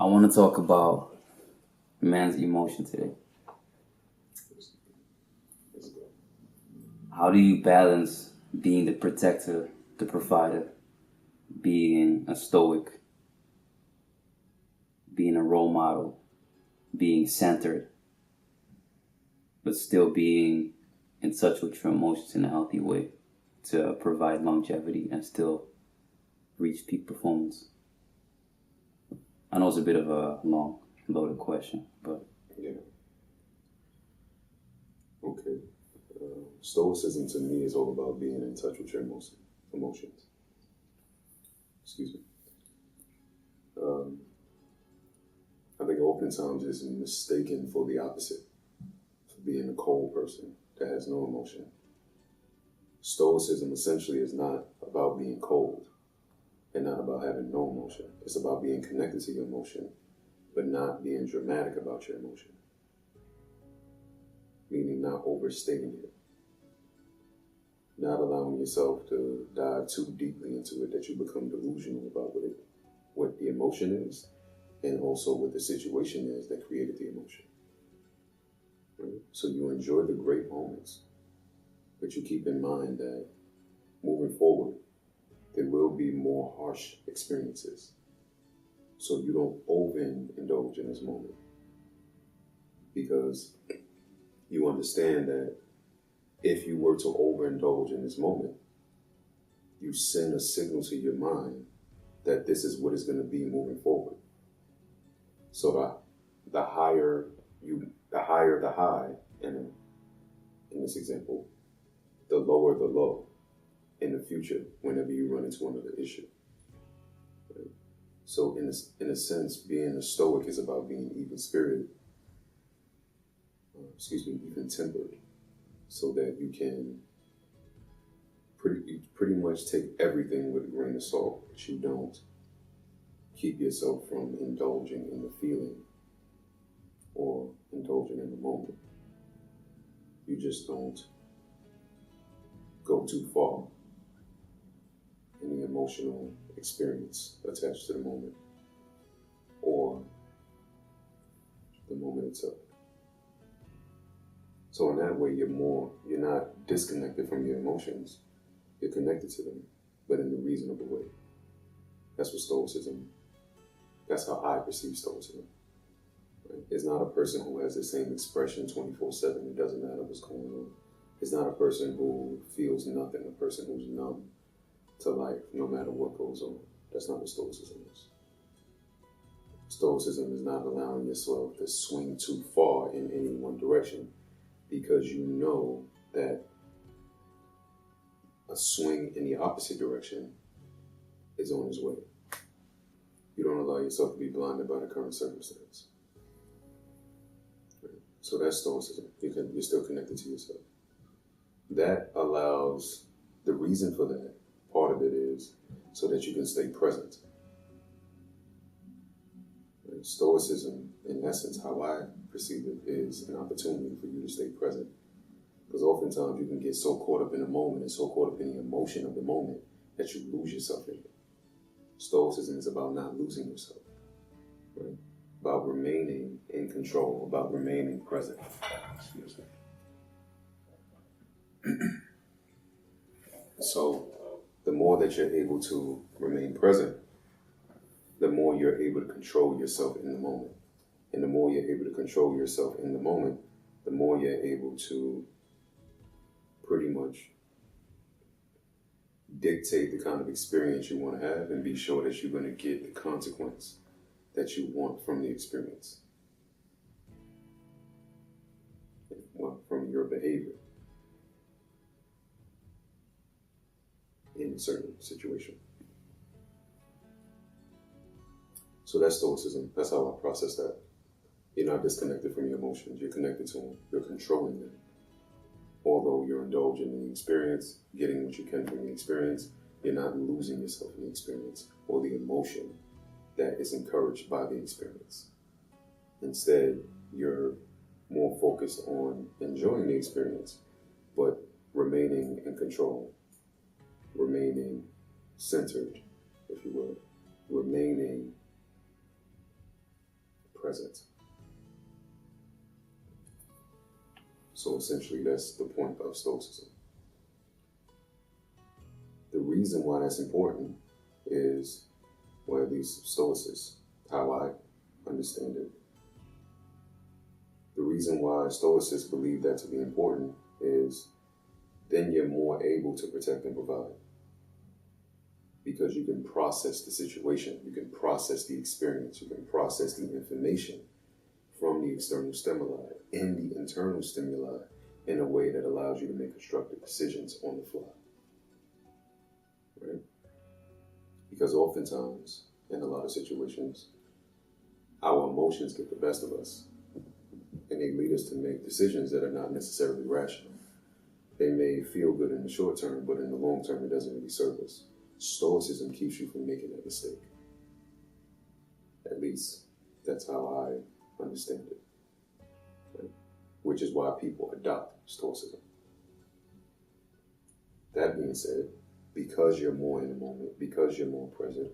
I want to talk about man's emotion today. How do you balance being the protector, the provider, being a stoic, being a role model, being centered, but still being in touch with your emotions in a healthy way to provide longevity and still reach peak performance? I know it's a bit of a long, loaded question, but... Yeah. Okay. Stoicism to me is all about being in touch with your emotions. Excuse me. I think oftentimes it's mistaken for the opposite, for being a cold person that has no emotion. Stoicism essentially is not about being cold and not about having no emotion. It's about being connected to your emotion, but not being dramatic about your emotion. Meaning not overstating it. Not allowing yourself to dive too deeply into it that you become delusional about what the emotion is, and also what the situation is that created the emotion. Right? So you enjoy the great moments, but you keep in mind that moving forward, there will be more harsh experiences. So you don't overindulge in this moment, because you understand that if you were to overindulge in this moment, you send a signal to your mind that this is what it's going to be moving forward. So the higher the high, and in this example, the lower the low in the future whenever you run into another issue. Right? So in a sense, being a stoic is about being even-spirited, even-tempered, so that you can pretty much take everything with a grain of salt, but you don't keep yourself from indulging in the feeling or indulging in the moment. You just don't go too far in the emotional experience attached to the moment or the moment itself. So in that way, you're not disconnected from your emotions. You're connected to them, but in a reasonable way. That's how I perceive Stoicism. Right? It's not a person who has the same expression 24/7. It doesn't matter what's going on. It's not a person who feels nothing, a person who's numb to life, no matter what goes on. That's not what Stoicism is. Stoicism is not allowing yourself to swing too far in any one direction, because you know that a swing in the opposite direction is on its way. You don't allow yourself to be blinded by the current circumstance. Right? So that's Stoicism. You're still connected to yourself. That allows, the reason for that, part of it is so that you can stay present. Right? Stoicism, in essence, how I perceive it, is an opportunity for you to stay present. Because oftentimes you can get so caught up in the moment and so caught up in the emotion of the moment that you lose yourself in it. Stoicism is about not losing yourself, right? About remaining in control, about remaining present. Excuse me. So the more that you're able to remain present, the more you're able to control yourself in the moment. And the more you're able to control yourself in the moment, the more you're able to pretty much dictate the kind of experience you want to have and be sure that you're going to get the consequence that you want from the experience. Well, from your behavior in a certain situation. So that's Stoicism. That's how I process that. You're not disconnected from your emotions. You're connected to them. You're controlling them. Although you're indulging in the experience, getting what you can from the experience, you're not losing yourself in the experience or the emotion that is encouraged by the experience. Instead, you're more focused on enjoying the experience, but remaining in control, remaining centered, if you will, remaining present. So essentially, that's the point of Stoicism. The reason why that's important is, well, at least Stoicists, how I understand it. The reason why Stoicists believe that to be important is then you're more able to protect and provide. Because you can process the situation, you can process the experience, you can process the information from the external stimuli and the internal stimuli in a way that allows you to make constructive decisions on the fly. Right? Because oftentimes, in a lot of situations, our emotions get the best of us, and they lead us to make decisions that are not necessarily rational. They may feel good in the short term, but in the long term, it doesn't really serve us. Stoicism keeps you from making that mistake. At least, that's how I understand it. Right? Which is why people adopt Stoicism. That being said, because you're more in the moment, because you're more present,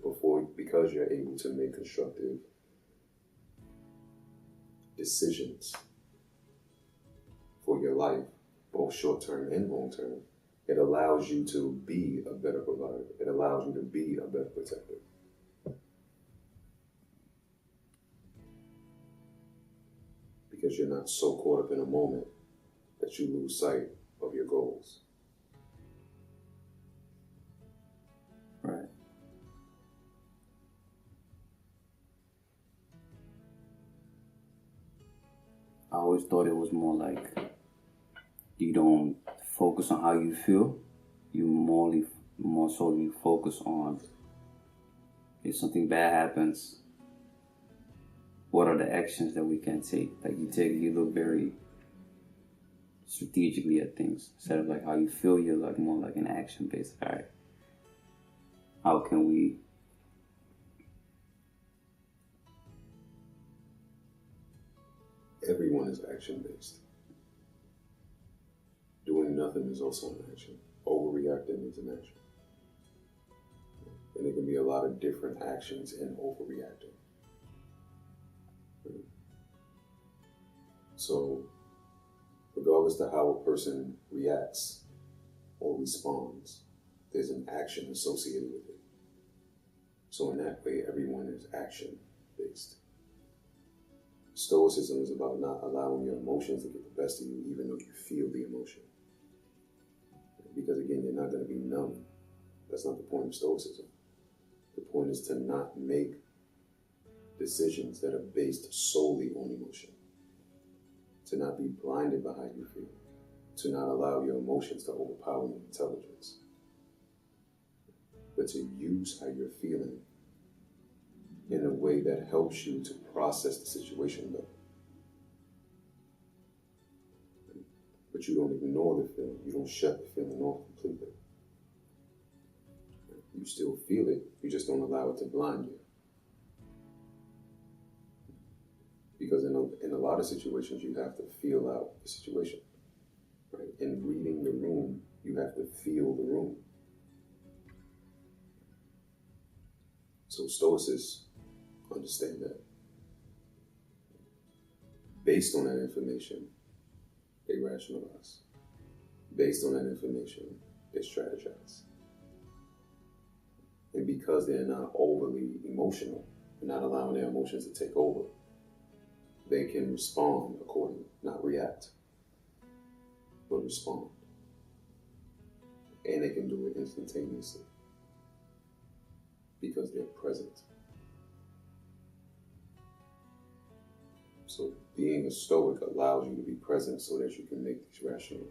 because you're able to make constructive decisions for your life, both short-term and long-term, it allows you to be a better provider. It allows you to be a better protector. Because you're not so caught up in a moment that you lose sight of your goals. Right. I always thought it was more like you don't focus on how you feel. You more so you focus on if something bad happens, what are the actions that we can take? Like you look very strategically at things instead of like how you feel. You're like more like an action based. All right, how can we? Everyone is action-based. Doing nothing is also an action. Overreacting is an action. And there can be a lot of different actions in overreacting. So, regardless to how a person reacts or responds, there's an action associated with it. So in that way, everyone is action-based. Stoicism is about not allowing your emotions to get the best of you, even though you feel the emotion. Because again, you're not going to be numb. That's not the point of Stoicism. The point is to not make decisions that are based solely on emotion. To not be blinded by how you feel. To not allow your emotions to overpower your intelligence. But to use how you're feeling in a way that helps you to process the situation better. But you don't ignore the feeling. You don't shut the feeling off completely. You still feel it, you just don't allow it to blind you. Because in a lot of situations, you have to feel out the situation. Right? In reading the room, you have to feel the room. So Stoicists understand that. Based on that information, they rationalize. Based on that information, they strategize. And because they're not overly emotional, and not allowing their emotions to take over, they can respond accordingly, not react, but respond. And they can do it instantaneously because they're present. So being a Stoic allows you to be present so that you can make these rational,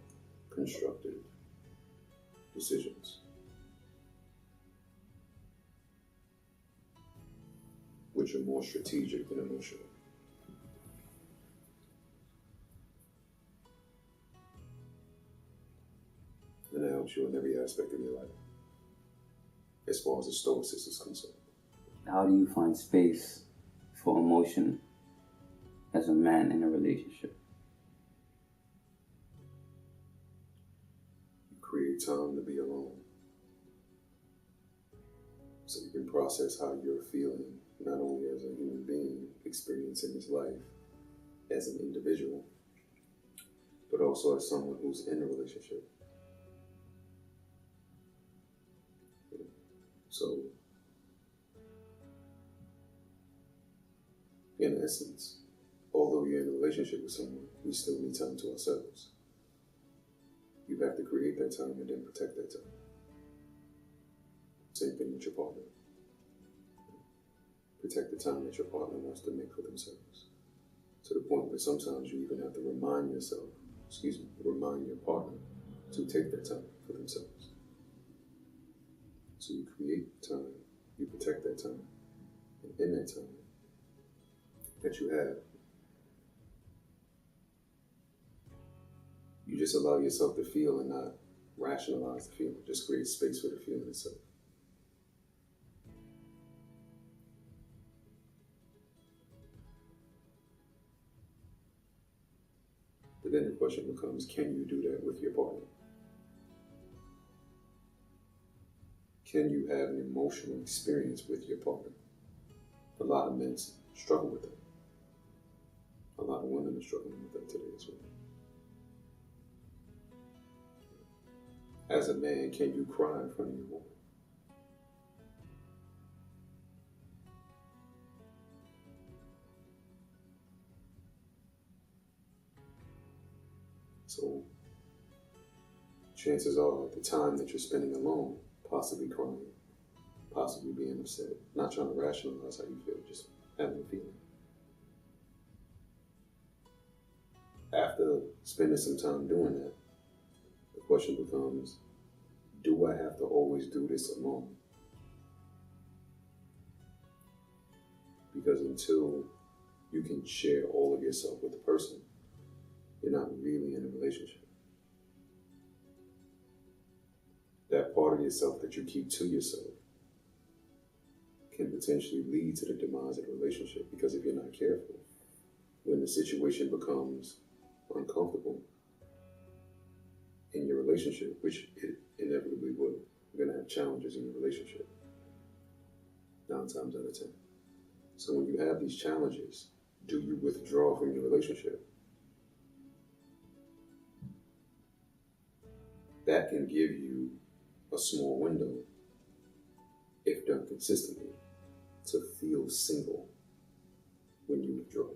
constructive decisions, which are more strategic than emotional. And that helps you in every aspect of your life, as far as the Stoicism is concerned. How do you find space for emotion as a man in a relationship? You create time to be alone, so you can process how you're feeling not only as a human being experiencing his life as an individual, but also as someone who's in a relationship. So, in essence, although you're in a relationship with someone, we still need time to ourselves. You have to create that time and then protect that time. Same thing with your partner. Protect the time that your partner wants to make for themselves. To the point where sometimes you even have to remind your partner to take that time for themselves. So you create time, you protect that time, and in that time that you have, you just allow yourself to feel and not rationalize the feeling. Just create space for the feeling itself. But then the question becomes, can you do that with your partner? Can you have an emotional experience with your partner? A lot of men struggle with that. A lot of women are struggling with that today as well. As a man, can you cry in front of your woman? So, chances are, the time that you're spending alone, possibly crying, possibly being upset, not trying to rationalize how you feel, just having a feeling. After spending some time doing that, the question becomes, do I have to always do this alone? Because until you can share all of yourself with the person, you're not really in a relationship. That part of yourself that you keep to yourself can potentially lead to the demise of the relationship, because if you're not careful, when the situation becomes uncomfortable in your relationship, which it inevitably will, you're going to have challenges in your relationship 9 times out of 10. So when you have these challenges, do you withdraw from your relationship? That can give you a small window, if done consistently, to feel single when you withdraw.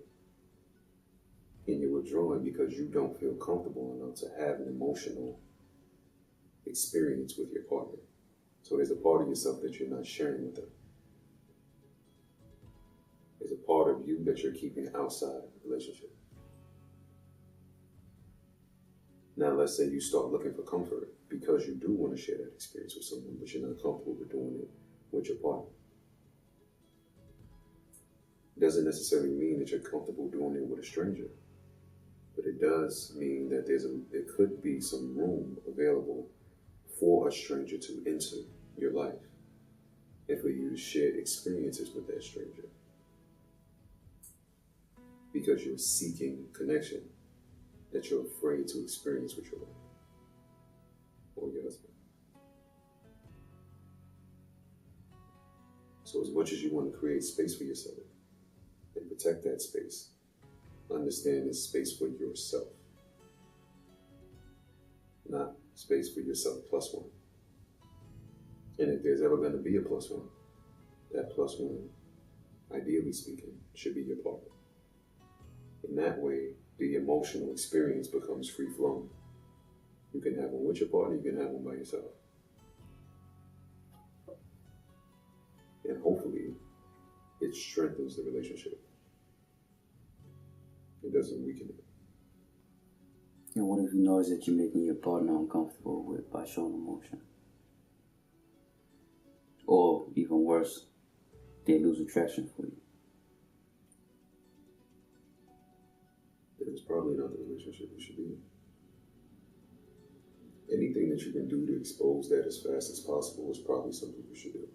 And you're withdrawing because you don't feel comfortable enough to have an emotional experience with your partner. So there's a part of yourself that you're not sharing with them. There's a part of you that you're keeping outside the relationship. Now let's say you start looking for comfort because you do want to share that experience with someone, but you're not comfortable with doing it with your partner. It doesn't necessarily mean that you're comfortable doing it with a stranger, but it does mean that there could be some room available for a stranger to enter your life and for you to share experiences with that stranger, because you're seeking connection that you're afraid to experience with your wife or your husband. So as much as you want to create space for yourself and protect that space, understand it's space for yourself, not space for yourself plus one. And if there's ever going to be a plus one, that plus one, ideally speaking, should be your partner. In that way, the emotional experience becomes free-flowing. You can have one with your partner, you can have one by yourself. And hopefully, it strengthens the relationship. It doesn't weaken it. And what if you notice that you're making your partner uncomfortable by showing emotion? Or even worse, they lose attraction for you. Then it's probably not the relationship you should be in. Anything that you can do to expose that as fast as possible is probably something you should do,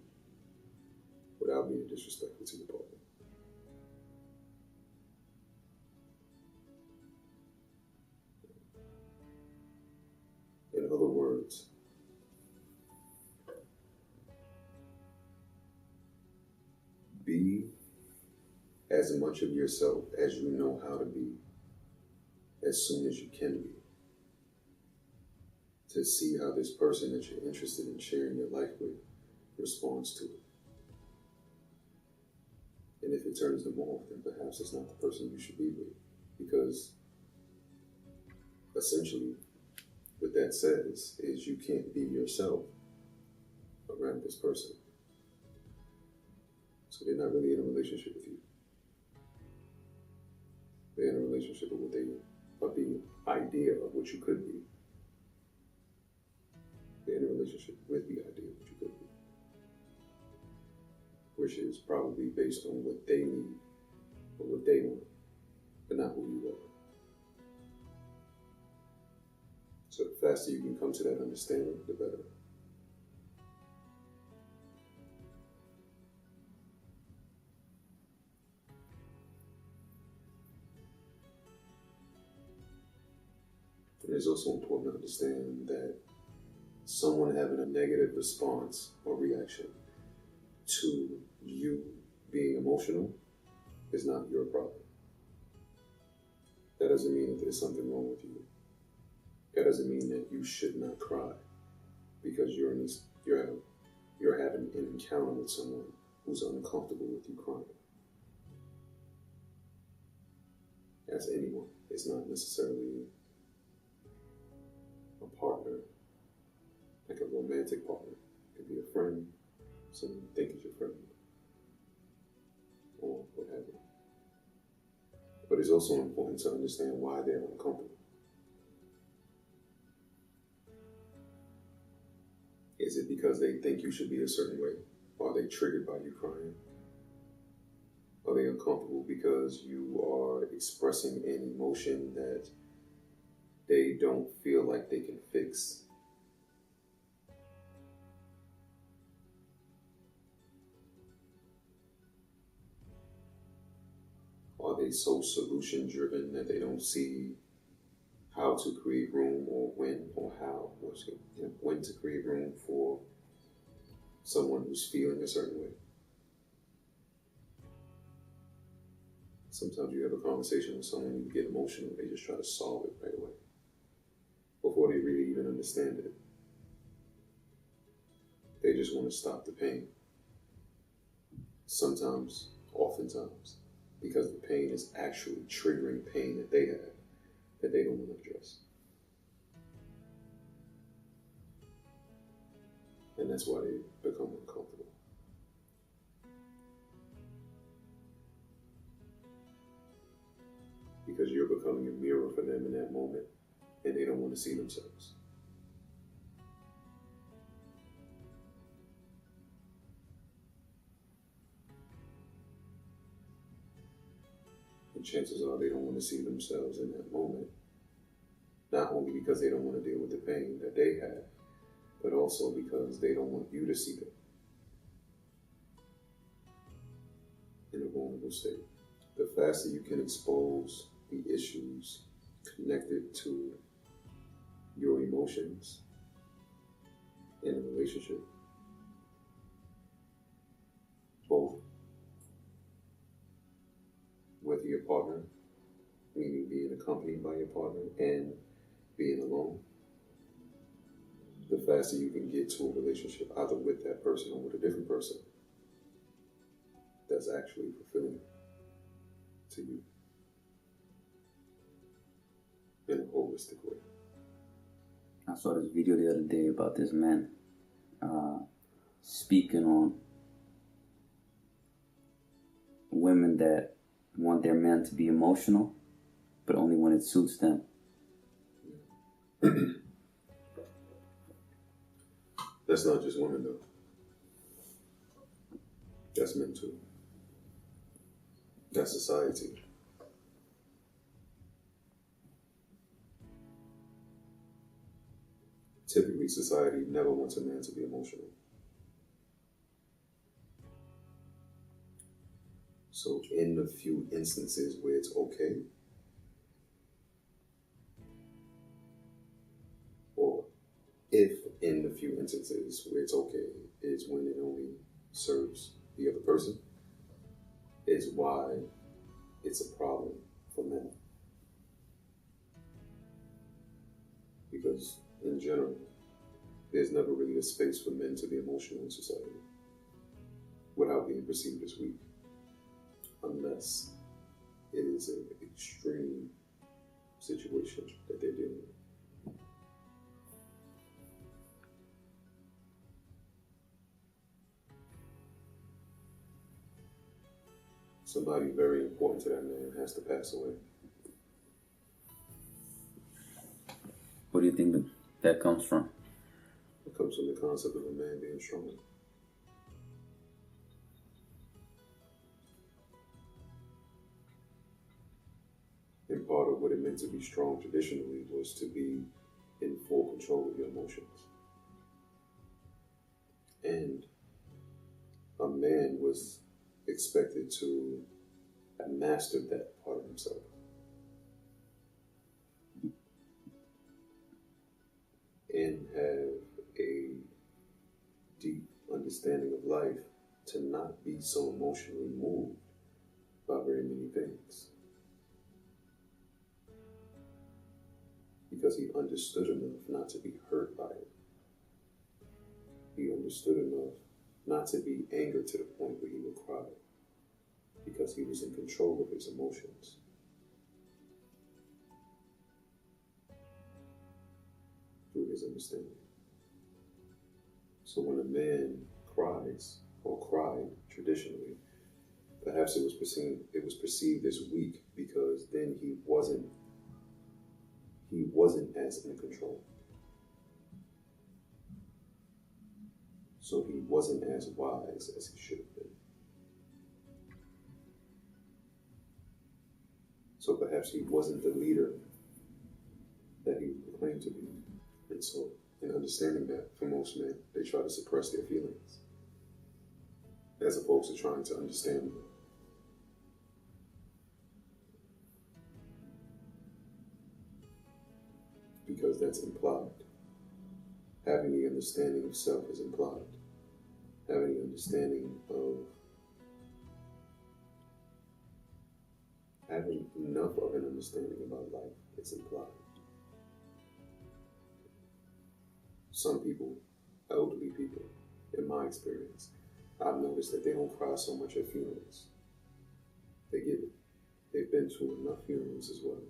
without being disrespectful to your partner. In other words, be as much of yourself as you know how to be as soon as you can be, to see how this person that you're interested in sharing your life with responds to it. And if it turns them off, then perhaps it's not the person you should be with. Because essentially, what that says is you can't be yourself around this person. So they're not really in a relationship with you. They're in a relationship with the idea of what you could be. They're in a relationship with the idea of what you could be, which is probably based on what they need or what they want, but not who you are. So the faster you can come to that understanding, the better. And it's also important to understand that someone having a negative response or reaction to you being emotional is not your problem. That doesn't mean that there's something wrong with you. That doesn't mean that you should not cry because you're having an encounter with someone who's uncomfortable with you crying. As anyone, it's not necessarily a partner, like a romantic partner. It could be a friend, someone you think is your friend, or what have you. But it's also important to understand why they're uncomfortable. Is it because they think you should be a certain way? Are they triggered by you crying? Are they uncomfortable because you are expressing an emotion that they don't feel like they can fix? Are they so solution driven that they don't see how to create room or when or how, or when to create room for someone who's feeling a certain way? Sometimes you have a conversation with someone, you get emotional, they just try to solve it right away before they really even understand it. They just want to stop the pain. Sometimes, oftentimes, because the pain is actually triggering pain that they have that they don't want to address. And that's why they become uncomfortable. Because you're becoming a mirror for them in that moment, and they don't want to see themselves. And chances are they don't want to see themselves in that moment, not only because they don't want to deal with the pain that they have, but also because they don't want you to see them in a vulnerable state. The faster you can expose the issues connected to your emotions in a relationship, both with your partner, meaning being accompanied by your partner, and being alone, the faster you can get to a relationship, either with that person or with a different person, that's actually fulfilling to you in a holistic way. I saw this video the other day about this man speaking on women that want their men to be emotional, but only when it suits them. That's not just women, though. That's men, too. That's society. Typically, society never wants a man to be emotional. So in the few instances where it's okay, or if in the few instances where it's okay is when it only serves the other person, is why it's a problem for men. Because in general, there's never really a space for men to be emotional in society without being perceived as weak, unless it is an extreme situation that they're dealing with. Somebody very important to that man has to pass away. What do you think that comes from? It comes from the concept of a man being strong. And part of what it meant to be strong traditionally was to be in full control of your emotions. And a man was expected to have mastered that part of himself. And have a deep understanding of life to not be so emotionally moved by very many things. Because he understood enough not to be hurt by it. He understood enough not to be angered to the point where he would cry, because he was in control of his emotions. Through his understanding. So when a man cries, or cried traditionally, perhaps it was perceived as weak, because then he wasn't as in control. So he wasn't as wise as he should have been. So perhaps he wasn't the leader that he claimed to be. And so, in understanding that, for most men, they try to suppress their feelings, as opposed to trying to understand them. Because that's implied. Having the understanding of self is implied. Having the understanding of having enough of an understanding about life is implied. Some people, elderly people, in my experience, I've noticed that they don't cry so much at funerals. They get it. They've been to enough funerals as well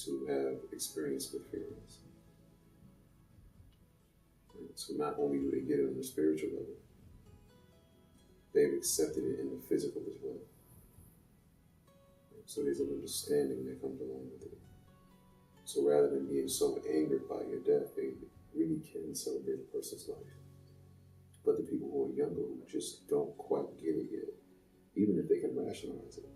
to have experience with funerals. So not only do they get it on the spiritual level, they've accepted it in the physical as well. So there's an understanding that comes along with it. So rather than being so angered by your death, they really can celebrate a person's life. But the people who are younger, who just don't quite get it yet, even if they can rationalize it,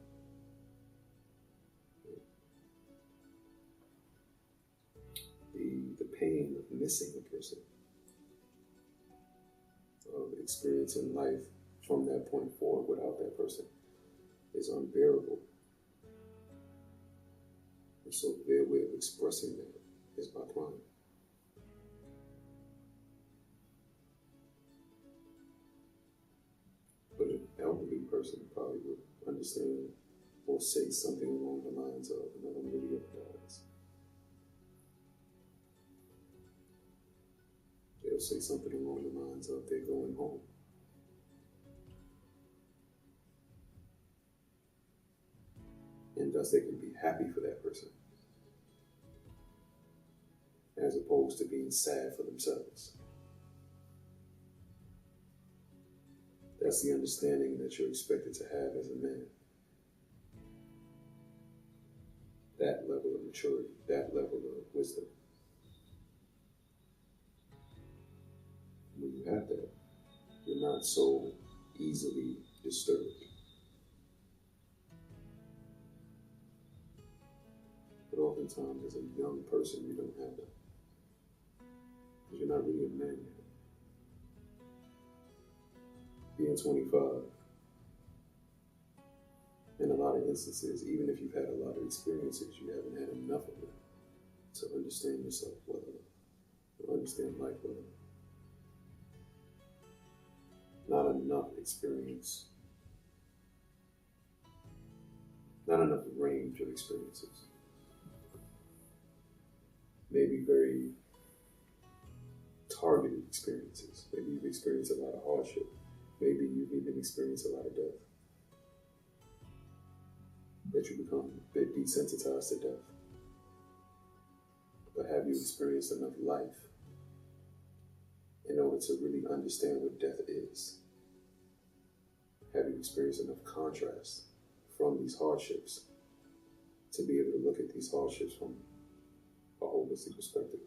the pain of missing a person, of experiencing life from that point forward without that person, is unbearable. And so their way of expressing that is by crying. But an elderly person probably would understand or say something along the lines of, "No one really ever dies." They'll say something along the lines of, "They're going home." And thus they can be happy for that person, as opposed to being sad for themselves. That's the understanding that you're expected to have as a man. That level of maturity, that level of wisdom. When you have that, you're not so easily disturbed. But oftentimes, as a young person, you don't have that. Because you're not really a man yet. Being 25, in a lot of instances, even if you've had a lot of experiences, you haven't had enough of it to understand yourself well enough, to understand life well enough. Not enough experience not enough range of experiences. Maybe very targeted experiences. Maybe you've experienced a lot of hardship. Maybe you've even experienced a lot of death. That you become a bit desensitized to death. But have you experienced enough life in order to really understand what death is? Have you experienced enough contrast from these hardships to be able to look at these hardships from a holistic perspective?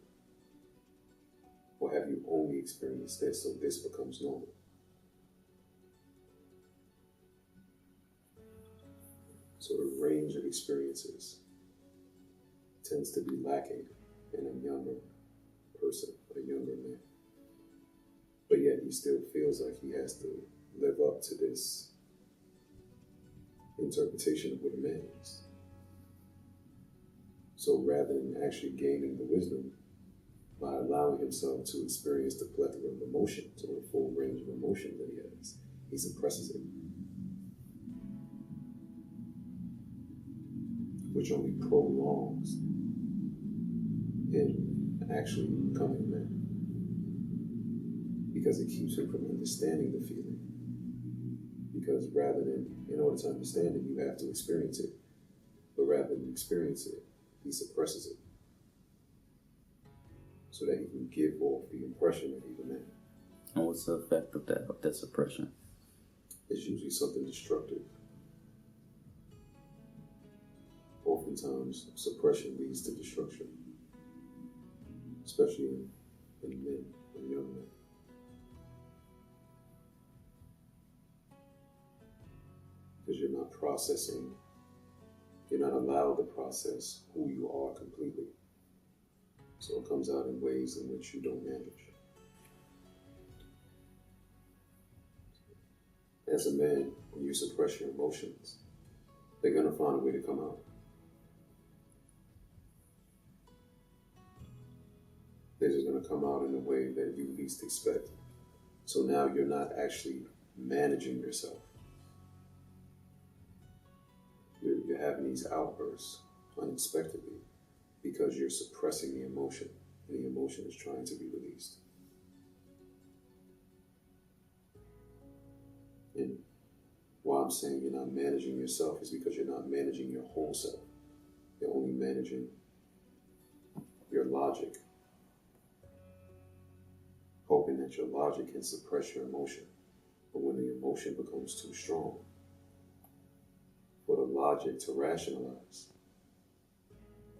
Or have you only experienced this, so this becomes normal? So the range of experiences tends to be lacking in a younger person, a younger man. But yet he still feels like he has to live up to this interpretation of what a man is. So rather than actually gaining the wisdom by allowing himself to experience the plethora of emotions or the full range of emotion that he has, he suppresses it, which only prolongs him actually becoming a man, because it keeps him from understanding the feeling. Because rather than, in order to understand it, you have to experience it. But rather than experience it, he suppresses it, so that he can give off the impression that he's a man. And what's the effect of that suppression? It's usually something destructive. Oftentimes, suppression leads to destruction, especially in men, in young men. Because you're not processing, you're not allowed to process who you are completely. So it comes out in ways in which you don't manage. As a man, when you suppress your emotions, they're going to find a way to come out. They're just going to come out in a way that you least expect. So now you're not actually managing yourself. You're having these outbursts unexpectedly because you're suppressing the emotion, and the emotion is trying to be released. And why I'm saying you're not managing yourself is because you're not managing your whole self. You're only managing your logic, hoping that your logic can suppress your emotion. But when the emotion becomes too strong for the logic to rationalize,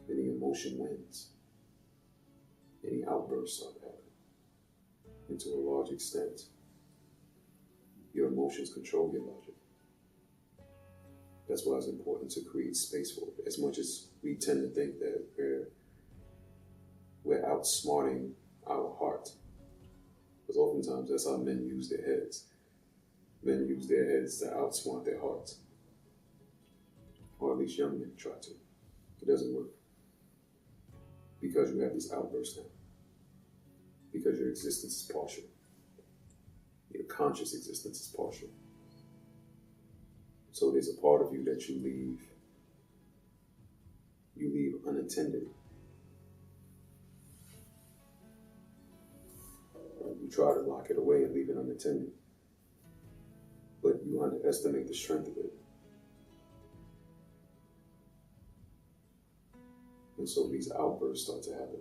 then the emotion wins. And the outbursts start happening. And to a large extent, your emotions control your logic. That's why it's important to create space for it. As much as we tend to think that we're outsmarting our heart, because oftentimes that's how men use their heads. Men use their heads to outsmart their hearts. Or at least young men try to. It doesn't work. Because you have these outbursts now. Because your existence is partial. Your conscious existence is partial. So there's a part of you that you leave unattended. You try to lock it away and leave it unattended. But you underestimate the strength of it. And so these outbursts start to happen.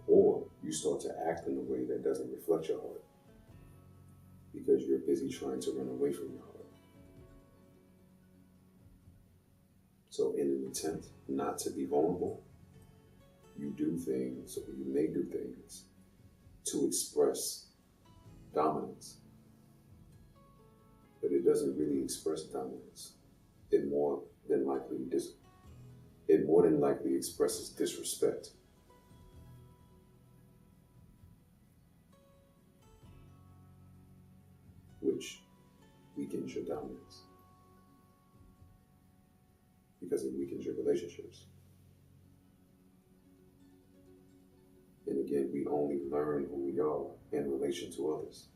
Or you start to act in a way that doesn't reflect your heart, because you're busy trying to run away from your heart. So in an attempt not to be vulnerable, you do things, or you may do things, to express dominance. But it doesn't really express dominance. It more than likely expresses disrespect. Which weakens your dominance. Because it weakens your relationships. And again, we only learn who we are in relation to others.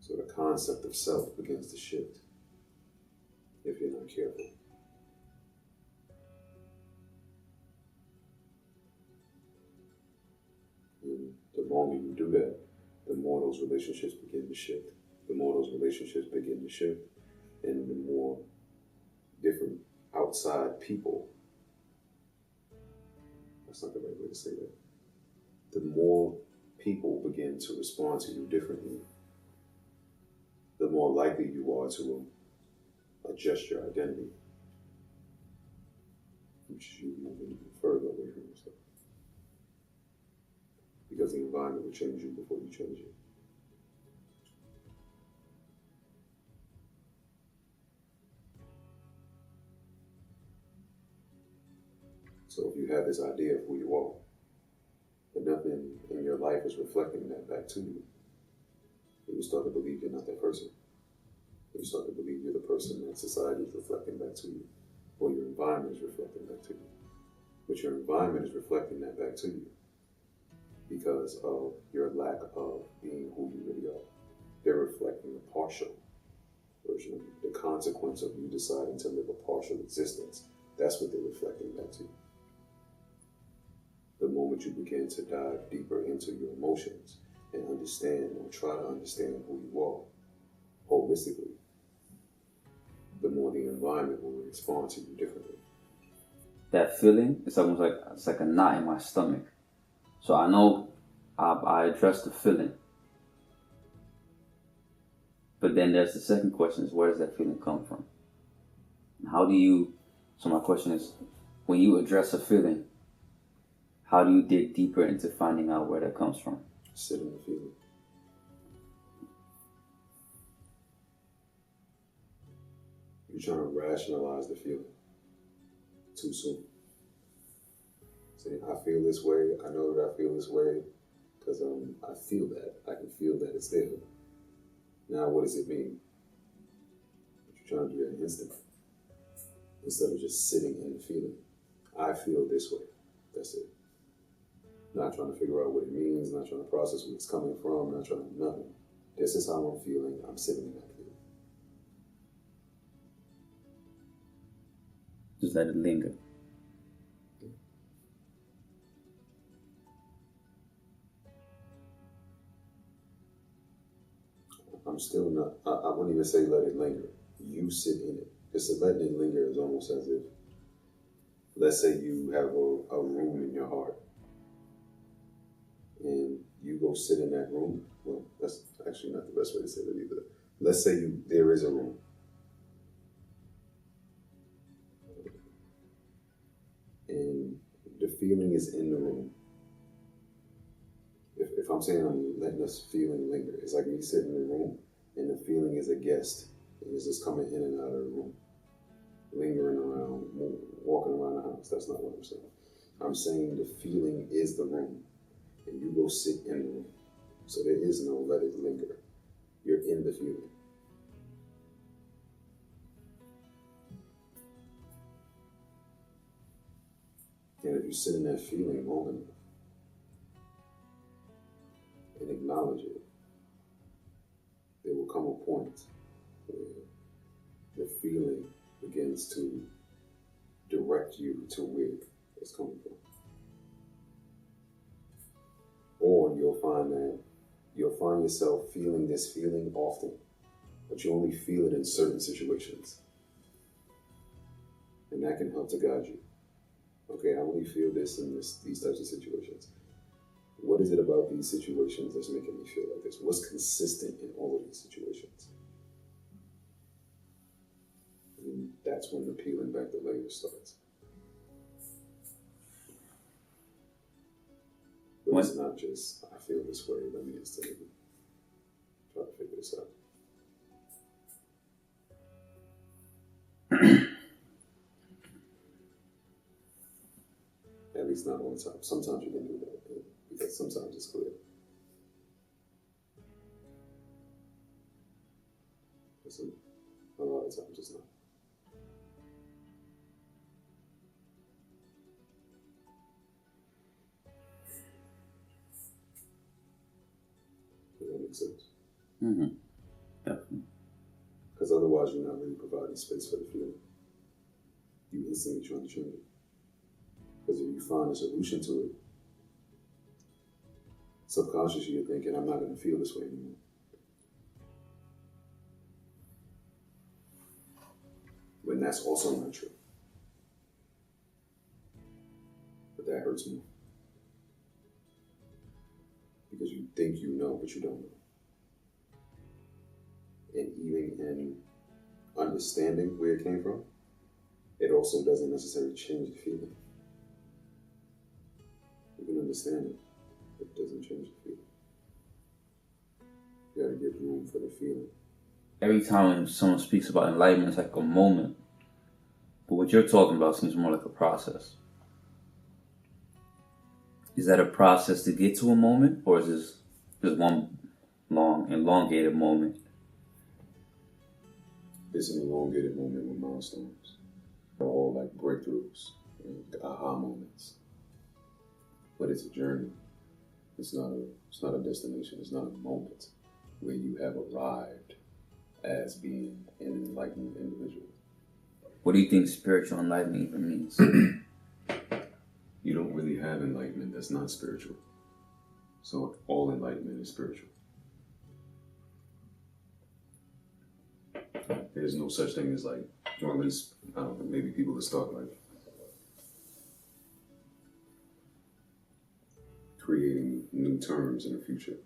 So the concept of self begins to shift if you're not careful. And the longer you do that, the more those relationships begin to shift. The more those relationships begin to shift, and the more different outside people, that's not the right way to say that, the more people begin to respond to you differently, the more likely you are to adjust your identity, which is you moving further away from yourself. Because the environment will change you before you change it. So if you have this idea of who you are, but nothing in your life is reflecting that back to you, you start to believe you're not that person. You start to believe you're the person that society is reflecting back to you, or your environment is reflecting back to you. But your environment is reflecting that back to you because of your lack of being who you really are. They're reflecting a partial version of you, the consequence of you deciding to live a partial existence. That's what they're reflecting back to you. The moment you begin to dive deeper into your emotions and understand or try to understand who you are holistically, the more the environment will respond to you differently. That feeling, it's almost like it's like a knot in my stomach. So I know I address the feeling. But then there's the second question is, where does that feeling come from? How do you, so my question is, when you address a feeling, how do you dig deeper into finding out where that comes from? Sit in the feeling. You're trying to rationalize the feeling too soon. Saying, I feel this way, I know that I feel this way, because I feel that. I can feel that it's there. Now, what does it mean? You're trying to do that instant. Instead of just sitting in the feeling. I feel this way. That's it. Not trying to figure out what it means, not trying to process where it's coming from, not trying to nothing. This is how I'm feeling. I'm sitting in that feeling. Just let it linger. I'm still not, I wouldn't even say let it linger. You sit in it. Just letting it linger is almost as if, let's say you have a room in your heart and you go sit in that room. Well, that's actually not the best way to say that either. Let's say there is a room. And the feeling is in the room. If I'm saying I'm letting this feeling linger, it's like me sitting in the room and the feeling is a guest and it's just coming in and out of the room, lingering around, walking around the house. That's not what I'm saying. I'm saying the feeling is the room and you go sit in the room. So there is no let it linger. You're in the feeling. And if you sit in that feeling long enough and acknowledge it, there will come a point where the feeling begins to direct you to where it's coming from. Or you'll find yourself feeling this feeling often, but you only feel it in certain situations. And that can help to guide you. Okay, I only feel this in these types of situations. What is it about these situations that's making me feel like this? What's consistent in all of these situations? And that's when the peeling back the layers starts. But it's not just, I feel this way, let me instantly try to figure this out. At least not all the time. Sometimes you can do that, because sometimes it's clear. A lot of times it's not. Does that make sense? Mm-hmm. Because otherwise you're not really providing space for the feeling. You instantly trying to change it. Because if you find a solution to it, subconsciously you're thinking, I'm not going to feel this way anymore. When that's also not true. But that hurts more. Because you think you know, but you don't know. And even in understanding where it came from, it also doesn't necessarily change the feeling. You can understand it, but it doesn't change the feeling. You gotta give room for the feeling. Every time someone speaks about enlightenment, it's like a moment. But what you're talking about seems more like a process. Is that a process to get to a moment, or is this just one long, elongated moment? It's an elongated moment with milestones. They're all like breakthroughs, aha moments. But it's a journey. It's not a destination. It's not a moment where you have arrived as being an enlightened individual. What do you think spiritual enlightenment even means? You don't really have enlightenment that's not spiritual. So all enlightenment is spiritual. There's no such thing as like, or at least, I don't know, maybe people will start like creating new terms in the future,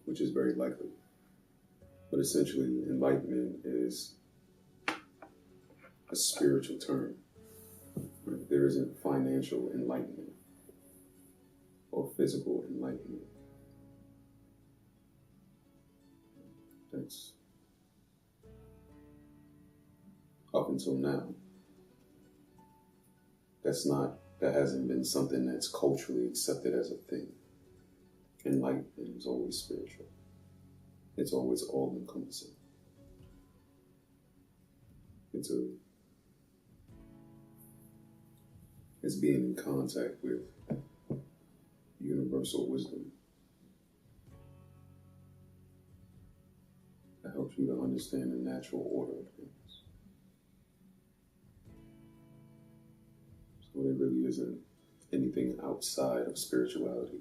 which is very likely. But essentially, enlightenment is a spiritual term. Right? There isn't financial enlightenment or physical enlightenment. That's up until now. That hasn't been something that's culturally accepted as a thing. Enlightenment is always spiritual. It's always all-encompassing. It's being in contact with universal wisdom that helps you to understand the natural order of things. So there really isn't anything outside of spirituality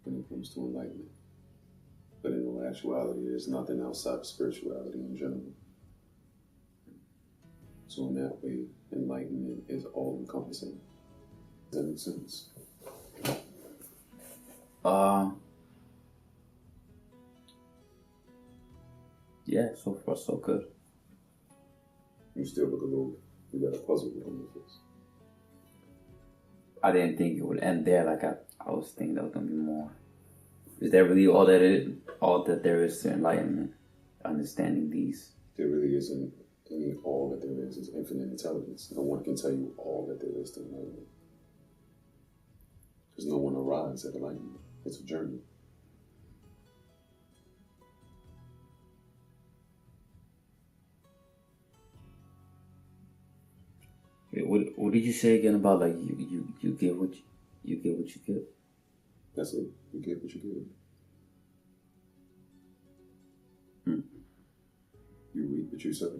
when it comes to enlightenment. But in all actuality, there's nothing outside of spirituality in general. So in that way, enlightenment is all-encompassing. Does that make sense? Yeah, so far so good. You still look a little, you got a puzzle with on your face. I didn't think it would end there. Like I was thinking there was gonna be more. Is that really all that there is to enlightenment? Understanding these. There really isn't any all that there is. It's infinite intelligence. No one can tell you all that there is to enlightenment. Because no one arrives at enlightenment. It's a journey. What did you say again about like you get what you get what you get? That's it. You get what you give. You reap what you sow.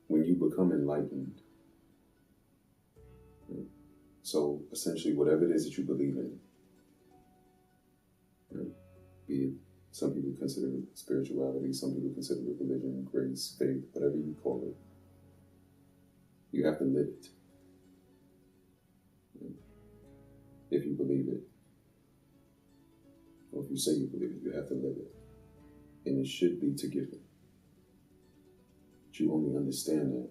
When you become enlightened, right? So essentially whatever it is that you believe in, right? Be it, some people consider it spirituality, some people consider it religion, grace, faith, whatever you call it, you have to live it. Right? If you believe it, or if you say you believe it, you have to live it. And it should be to give it. But you only understand that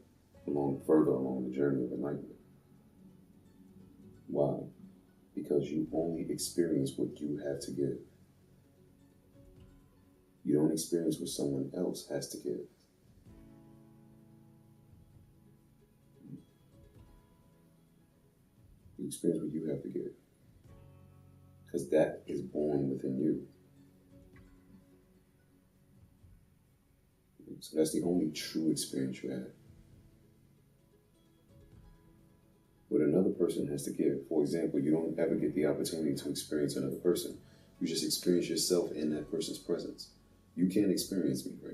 further along the journey of enlightenment. Why? Because you only experience what you have to give. You don't experience what someone else has to give. You experience what you have to give. Because that is born within you. So that's the only true experience you have. What another person has to give. For example, you don't ever get the opportunity to experience another person. You just experience yourself in that person's presence. You can't experience me right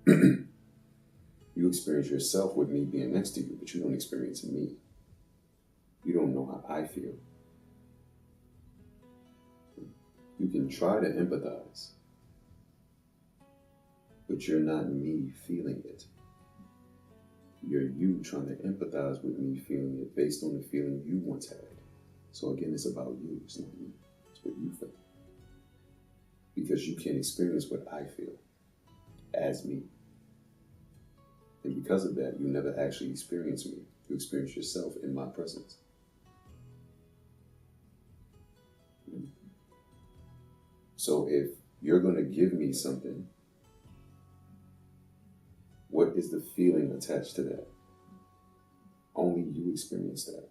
You experience yourself with me being next to you, but you don't experience me. You don't know how I feel. You can try to empathize, but you're not me feeling it. You're you trying to empathize with me feeling it based on the feeling you once had. So again, it's about you. It's not me. It's what you feel. Because you can't experience what I feel as me. And because of that, you never actually experience me. You experience yourself in my presence. So if you're going to give me something, what is the feeling attached to that? Only you experience that.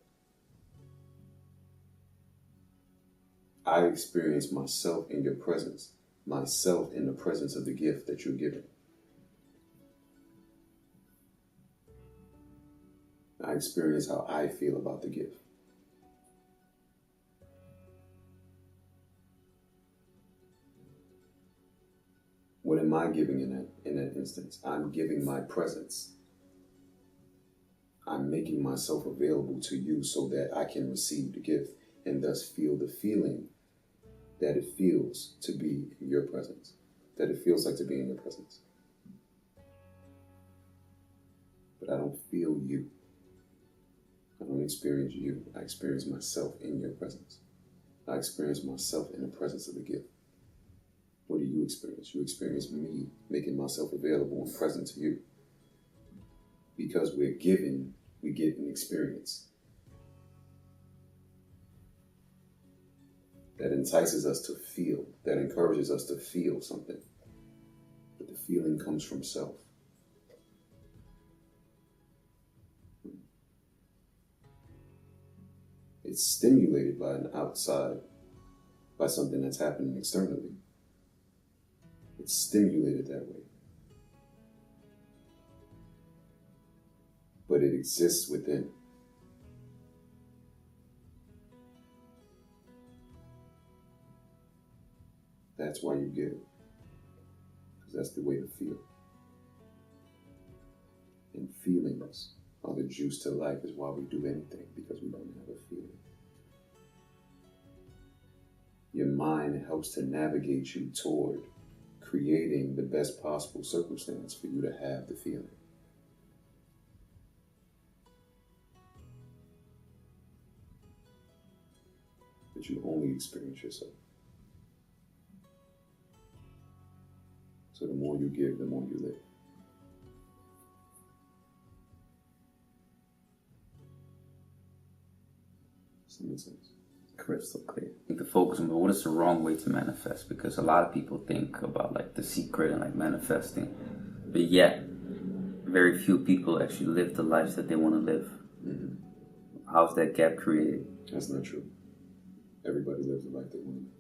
I experience myself in your presence, myself in the presence of the gift that you're giving. I experience how I feel about the gift. What am I giving in that instance? I'm giving my presence. I'm making myself available to you so that I can receive the gift and thus feel the feeling that it feels to be in your presence, that it feels like to be in your presence. But I don't feel you. I don't experience you. I experience myself in your presence. I experience myself in the presence of the gift. What do you experience? You experience me making myself available and present to you. Because we're giving, we get an experience that entices us to feel, that encourages us to feel something. But the feeling comes from self. It's stimulated by an outside, by something that's happening externally. It's stimulated that way. But it exists within. That's why you get it. Because that's the way to feel. And feelings are the juice to life, is why we do anything, because we don't have a feeling. Your mind helps to navigate you toward creating the best possible circumstance for you to have the feeling. But you only experience yourself. So the more you give, the more you live. Does that make sense? Crystal clear. I think the focus on what is the wrong way to manifest, because a lot of people think about like the secret and like manifesting, but yet very few people actually live the lives that they want to live. Mm-hmm. How's that gap created? That's not true. Everybody lives the life they want to live.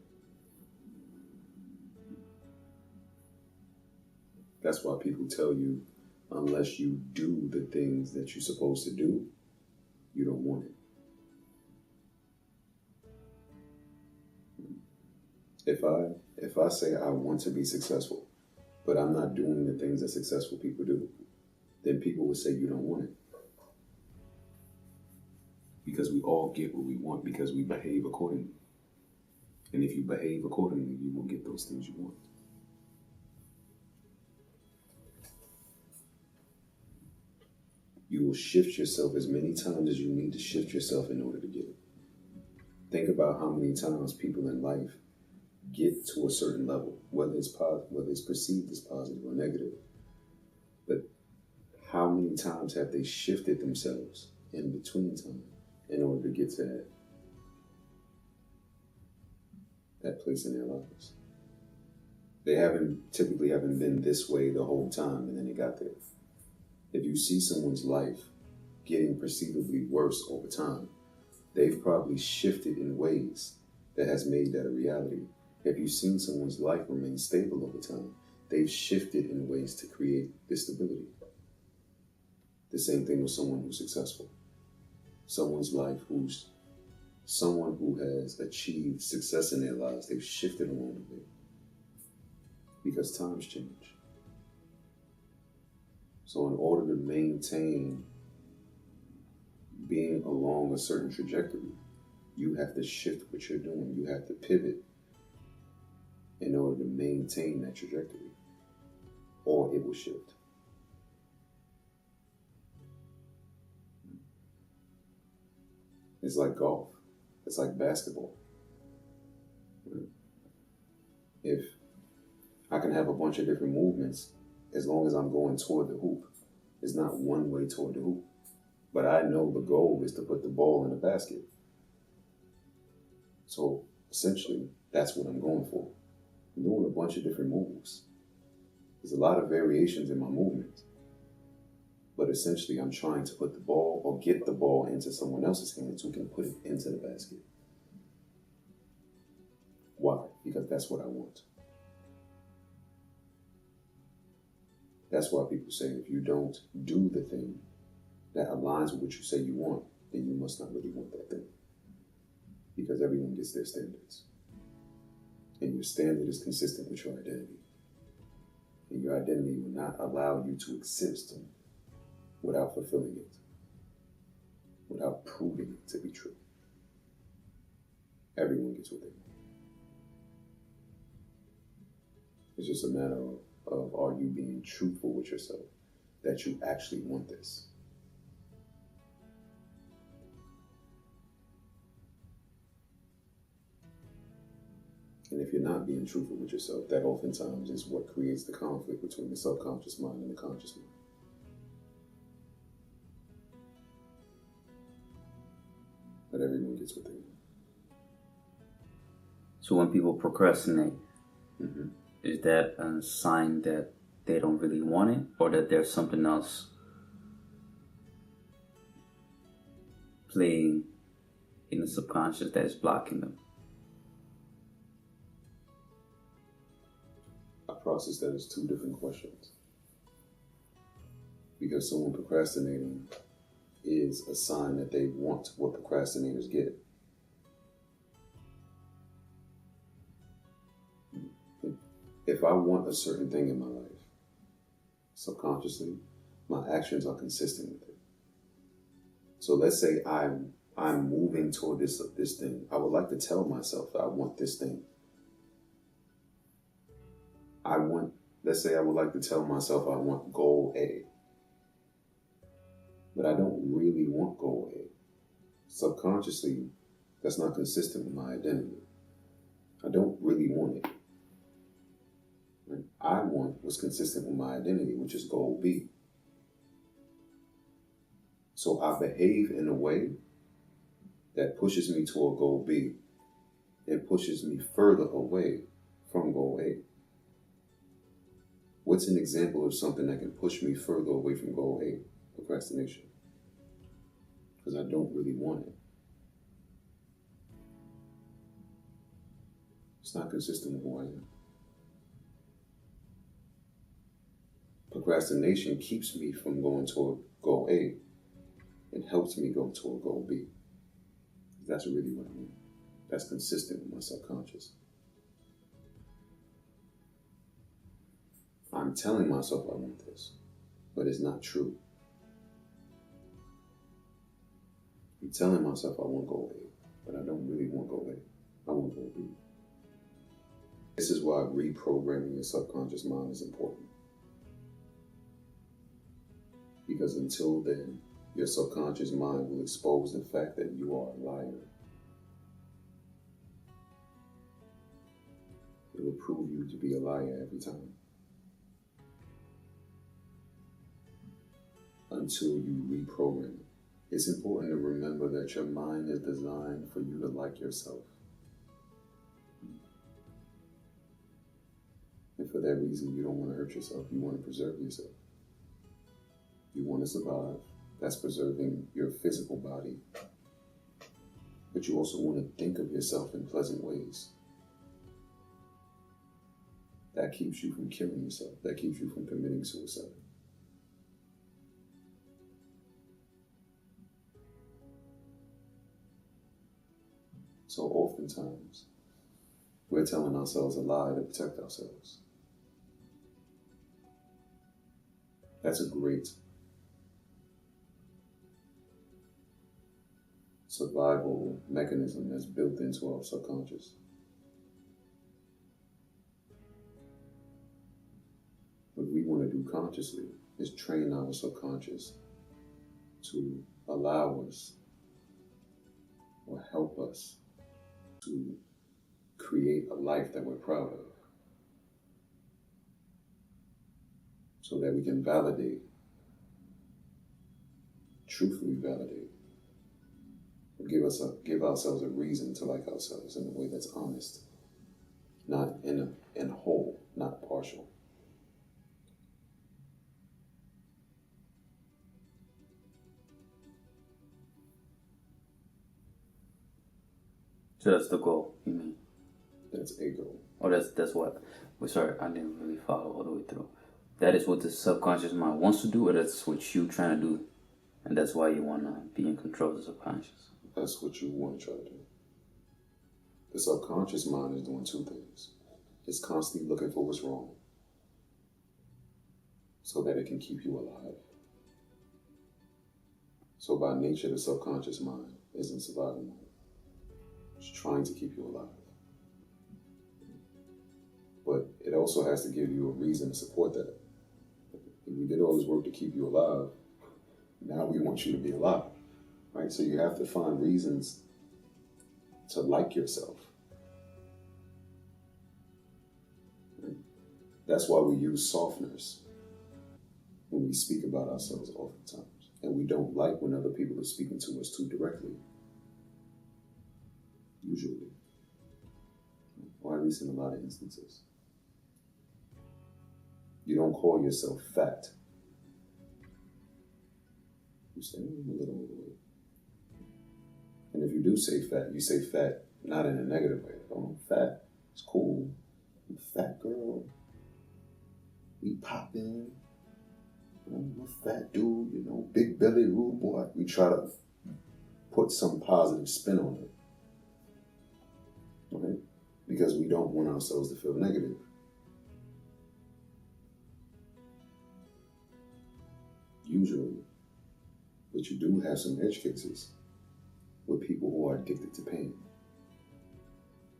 That's why people tell you, unless you do the things that you're supposed to do, you don't want it. If I say I want to be successful, but I'm not doing the things that successful people do, then people will say you don't want it. Because we all get what we want because we behave accordingly. And if you behave accordingly, you will get those things you want. You will shift yourself as many times as you need to shift yourself in order to get it. Think about how many times people in life get to a certain level, whether it's perceived as positive or negative. But how many times have they shifted themselves in between time in order to get to that place in their lives? They typically haven't been this way the whole time, and then they got there. If you see someone's life getting perceivably worse over time, they've probably shifted in ways that has made that a reality. If you've seen someone's life remain stable over time, they've shifted in ways to create this stability. The same thing with someone who's successful. Someone who has achieved success in their lives, they've shifted along the way. Because times change. So in order to maintain being along a certain trajectory, you have to shift what you're doing. You have to pivot in order to maintain that trajectory, or it will shift. It's like golf. It's like basketball. If I can have a bunch of different movements, as long as I'm going toward the hoop, it's not one way toward the hoop. But I know the goal is to put the ball in the basket. So essentially, that's what I'm going for. I'm doing a bunch of different moves. There's a lot of variations in my movement. But essentially, I'm trying to put the ball or get the ball into someone else's hands who can put it into the basket. Why? Because that's what I want. That's why people say if you don't do the thing that aligns with what you say you want, then you must not really want that thing. Because everyone gets their standards. And your standard is consistent with your identity. And your identity will not allow you to exist without fulfilling it, without proving it to be true. Everyone gets what they want. It's just a matter of are you being truthful with yourself that you actually want this? And if you're not being truthful with yourself, that oftentimes is what creates the conflict between the subconscious mind and the conscious mind. But everyone gets what they want. So when people procrastinate, Mm-hmm. is that a sign that they don't really want it, or that there's something else playing in the subconscious that is blocking them? I process that as two different questions. Because someone procrastinating is a sign that they want what procrastinators get. If I want a certain thing in my life, subconsciously, my actions are consistent with it. So let's say I'm moving toward this thing. I would like to tell myself that I want this thing. Let's say I would like to tell myself I want goal A. But I don't really want goal A. Subconsciously, that's not consistent with my identity. I don't really want it. I want what's consistent with my identity, which is goal B. So I behave in a way that pushes me toward goal B and pushes me further away from goal A. What's an example of something that can push me further away from goal A? Procrastination. Because I don't really want it. It's not consistent with who I am. Procrastination keeps me from going toward goal A and helps me go toward goal B. That's really what I want. That's consistent with my subconscious. I'm telling myself I want this, but it's not true. I'm telling myself I want goal A, but I don't really want goal A. I want goal B. This is why reprogramming your subconscious mind is important. Because until then, your subconscious mind will expose the fact that you are a liar. It will prove you to be a liar every time. Until you reprogram it. It's important to remember that your mind is designed for you to like yourself. And for that reason, you don't want to hurt yourself. You want to preserve yourself. You want to survive. That's preserving your physical body. But you also want to think of yourself in pleasant ways. That keeps you from killing yourself. That keeps you from committing suicide. So oftentimes, we're telling ourselves a lie to protect ourselves. That's a great survival mechanism that's built into our subconscious. What we want to do consciously is train our subconscious to allow us or help us to create a life that we're proud of, so that we can validate, truthfully validate, or give ourselves a reason to like ourselves in a way that's honest, not in whole, not partial. So that's the goal, you mean? That's a goal. Or that's what? Well, sorry, I didn't really follow all the way through. That is what the subconscious mind wants to do, or that's what you trying to do, and that's why you want to be in control of the subconscious? That's what you want to try to do. The subconscious mind is doing two things. It's constantly looking for what's wrong so that it can keep you alive. So by nature, the subconscious mind is in survival mode. It's trying to keep you alive. But it also has to give you a reason to support that. If we did all this work to keep you alive, now we want you to be alive, right? So you have to find reasons to like yourself. Right? That's why we use softeners when we speak about ourselves oftentimes. And we don't like when other people are speaking to us too directly. Usually. Or at least in a lot of instances. You don't call yourself fat. You say, I'm a little overweight. And if you do say fat, you say fat not in a negative way. Oh, I'm fat. It's cool. I'm a fat girl. We poppin'. I'm a fat dude, big belly, rude boy. We try to put some positive spin on it. Okay? Because we don't want ourselves to feel negative. Usually. But you do have some edge cases with people who are addicted to pain.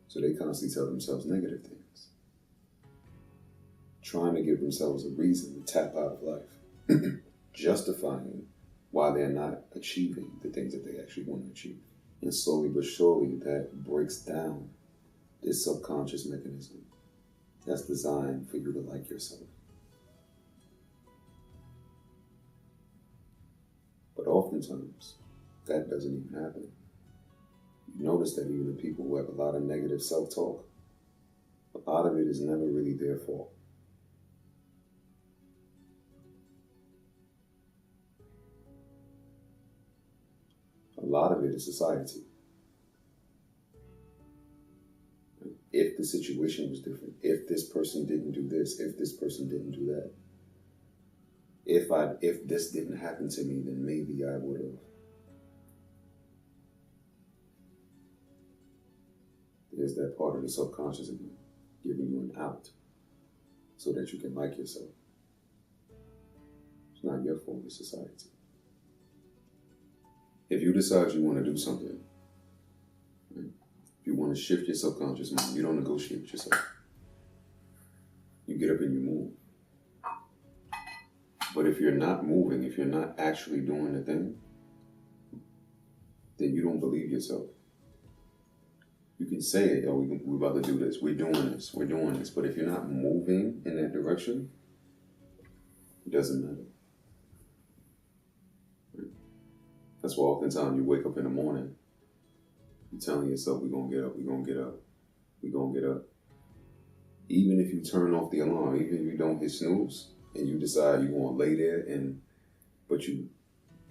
So they constantly tell themselves negative things, trying to give themselves a reason to tap out of life, justifying why they're not achieving the things that they actually want to achieve. And slowly but surely, that breaks down this subconscious mechanism that's designed for you to like yourself. But oftentimes, that doesn't even happen. You notice that even the people who have a lot of negative self-talk, a lot of it is never really their fault. A lot of it is society. If the situation was different, if this person didn't do this, if this person didn't do that, if this didn't happen to me, then maybe I would have. There's that part of the subconscious again, giving you an out so that you can like yourself. It's not your fault, it's society. If you decide you want to do something, right? If you want to shift your subconscious mind, you don't negotiate with yourself. You get up and you move. But if you're not moving, if you're not actually doing the thing, then you don't believe yourself. You can say, oh, we're about to do this, we're doing this. But if you're not moving in that direction, it doesn't matter. Right? That's why oftentimes you wake up in the morning, you're telling yourself, we're going to get up, we're going to get up, we're going to get up. Even if you turn off the alarm, even if you don't hit snooze, and you decide you want to lay there, but you're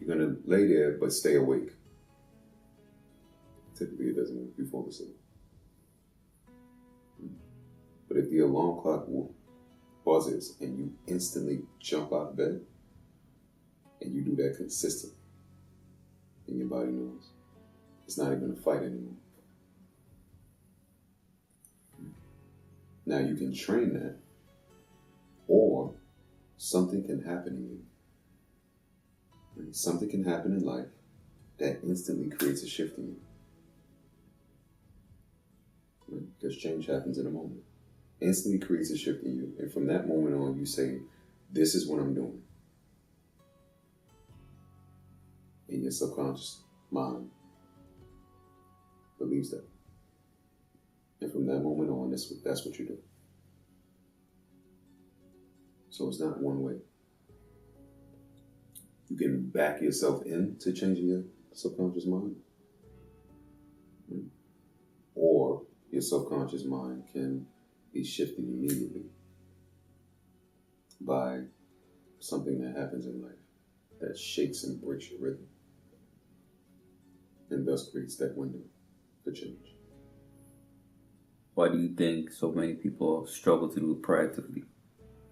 going to lay there but stay awake. Typically, it doesn't work. You fall asleep. But if the alarm clock buzzes and you instantly jump out of bed, and you do that consistently, and your body knows, it's not even a fight anymore. Now you can train that, or something can happen in you. Right? Something can happen in life that instantly creates a shift in you. Right? Because change happens in a moment. Instantly creates a shift in you. And from that moment on, you say, this is what I'm doing. And your subconscious mind believes that. And from that moment on, that's what you do. So it's not one way. You can back yourself into changing your subconscious mind. Right? Or your subconscious mind can be shifted immediately by something that happens in life that shakes and breaks your rhythm and thus creates that window for change. Why do you think so many people struggle to do it proactively?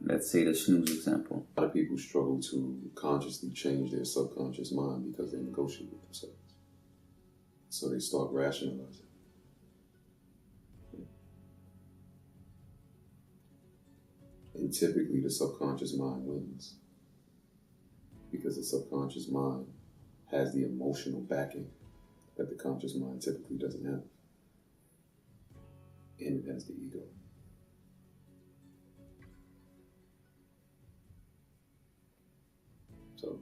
Let's say the snooze example. A lot of people struggle to consciously change their subconscious mind because they negotiate with themselves. So they start rationalizing. And typically the subconscious mind wins because the subconscious mind has the emotional backing that the conscious mind typically doesn't have. And it has the ego. So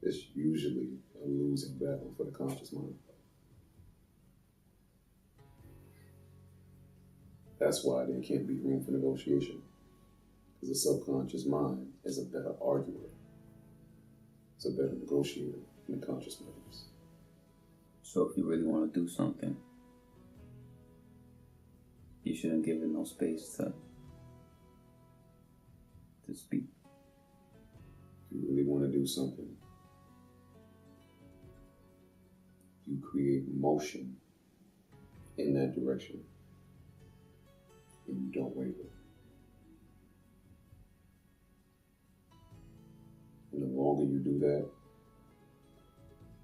it's usually a losing battle for the conscious mind. That's why there can't be room for negotiation. Because the subconscious mind is a better arguer. It's a better negotiator than the conscious mind is. So if you really want to do something, you shouldn't give it no space to speak. If you really want to do something, you create motion in that direction and you don't waver. And the longer you do that,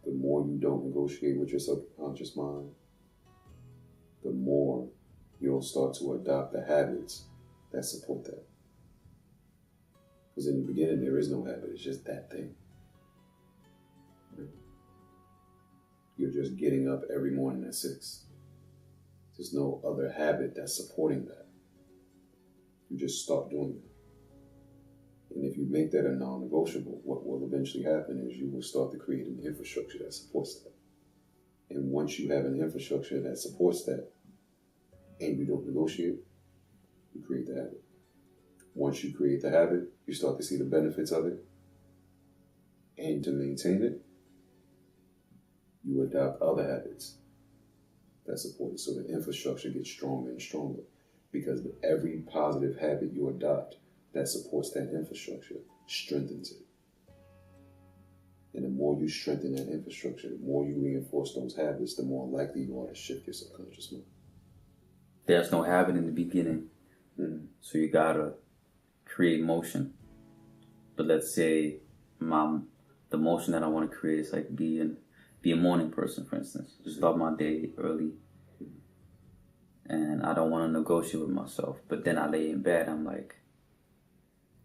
the more you don't negotiate with your subconscious mind, the more you'll start to adopt the habits that support that. Because in the beginning, there is no habit. It's just that thing. Right? You're just getting up every morning at 6. There's no other habit that's supporting that. You just start doing it. And if you make that a non-negotiable, what will eventually happen is you will start to create an infrastructure that supports that. And once you have an infrastructure that supports that, and you don't negotiate, you create the habit. Once you create the habit, you start to see the benefits of it. And to maintain it, you adopt other habits that support it. So the infrastructure gets stronger and stronger. Because every positive habit you adopt that supports that infrastructure strengthens it. And the more you strengthen that infrastructure, the more you reinforce those habits, the more likely you are to shift your subconscious mind. There's no habit in the beginning. Mm-hmm. So you gotta create motion. But let's say the motion that I want to create is like be a morning person, for instance. Just start my day early. And I don't want to negotiate with myself. But then I lay in bed, I'm like,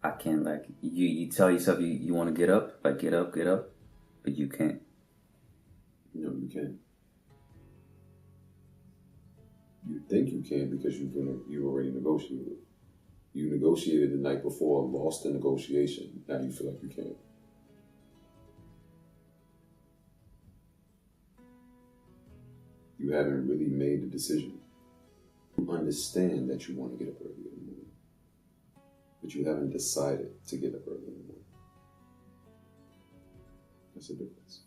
I can't, like, you tell yourself you want to get up, like get up, but you can't. No, you can't. You think you can because you already negotiated. You negotiated the night before, lost the negotiation. Now you feel like you can't. You haven't really made the decision. You understand that you want to get up early in the morning, but you haven't decided to get up early in the morning. That's the difference.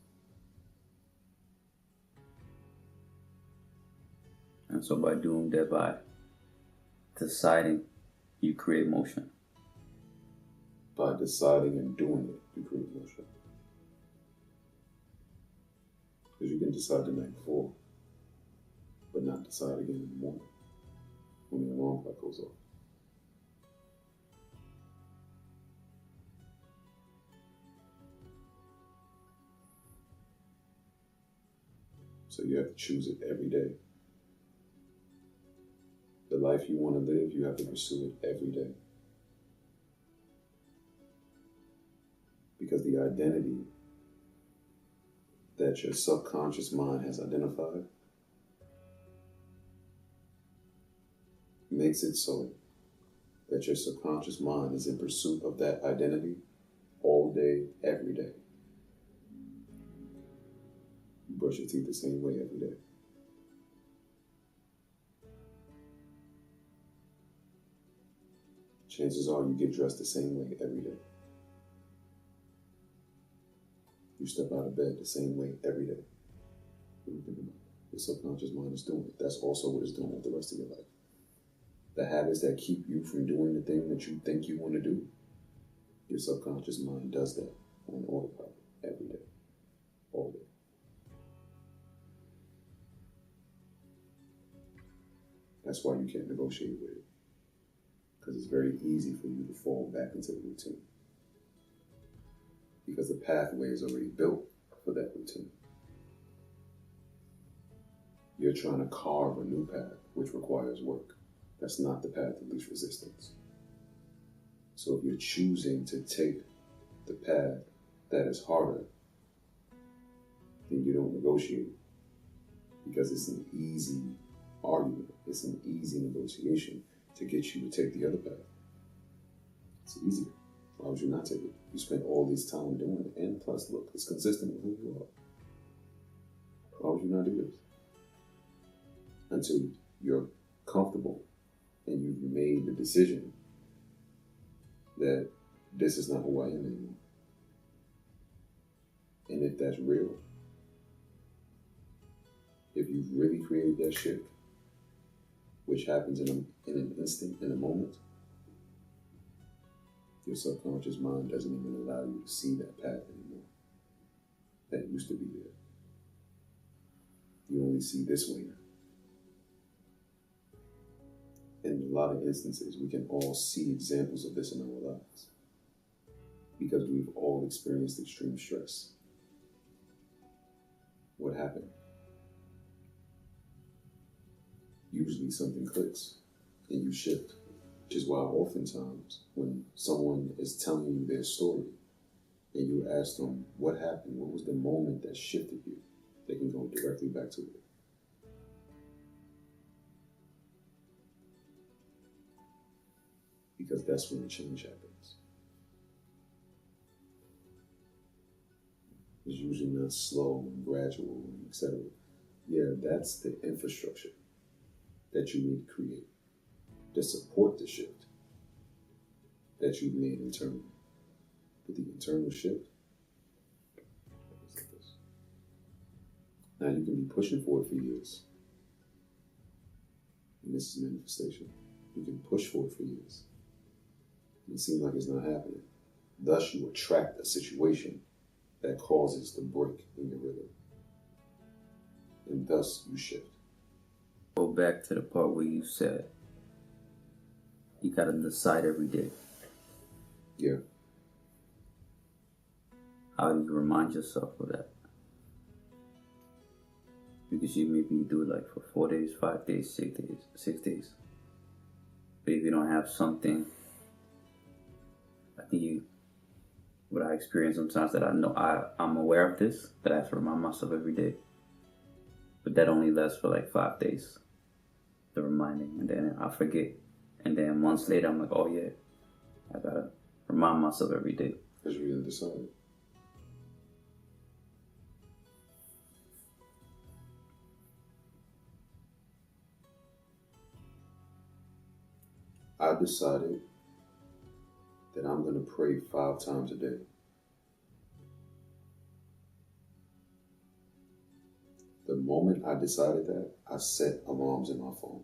And so by doing that, by deciding, you create motion. By deciding and doing it, you create motion. Because you can decide the night before, but not decide again in the morning when the alarm clock goes off. So you have to choose it every day. The life you want to live, you have to pursue it every day. Because the identity that your subconscious mind has identified makes it so that your subconscious mind is in pursuit of that identity all day, every day. You brush your teeth the same way every day. Chances are you get dressed the same way every day. You step out of bed the same way every day. What do you think about it? Your subconscious mind is doing it. That's also what it's doing with the rest of your life. The habits that keep you from doing the thing that you think you want to do, your subconscious mind does that on autopilot every day, all day. That's why you can't negotiate with it. Because it's very easy for you to fall back into the routine. Because the pathway is already built for that routine. You're trying to carve a new path, which requires work. That's not the path of least resistance. So if you're choosing to take the path that is harder, then you don't negotiate. Because it's an easy argument. It's an easy negotiation to get you to take the other path. It's easier. Why would you not take it? You spent all this time doing it, and plus, look, it's consistent with who you are. Why would you not do this? Until you're comfortable and you've made the decision that this is not who I am anymore. And if that's real, if you've really created that shift, which happens in an instant, in a moment, your subconscious mind doesn't even allow you to see that path anymore. That used to be there. You only see this way now. In a lot of instances, we can all see examples of this in our lives because we've all experienced extreme stress. What happened? Usually something clicks and you shift, which is why oftentimes when someone is telling you their story and you ask them what happened, what was the moment that shifted you, they can go directly back to it. Because that's when the change happens. It's usually not slow and gradual, and etc. Yeah, that's the infrastructure that you need to create to support the shift that you've made internally. But the internal shift is like this. Now you can be pushing for it for years. And this is manifestation. You can push for it for years. It seems like it's not happening. Thus, you attract a situation that causes the break in your rhythm. And thus, you shift. Go back to the part where you said you gotta decide every day. Yeah. How do you remind yourself of that? Because you maybe do it like for 4 days, 5 days, 6 days. But if you don't have something, I think what I experience sometimes that I know I'm aware of this, that I have to remind myself every day. But that only lasts for like 5 days, the reminding, and then I forget. And then months later, I'm like, oh yeah, I gotta remind myself every day. Because you didn't decide. I decided that I'm going to pray 5 times a day. The moment I decided that, I set alarms in my phone.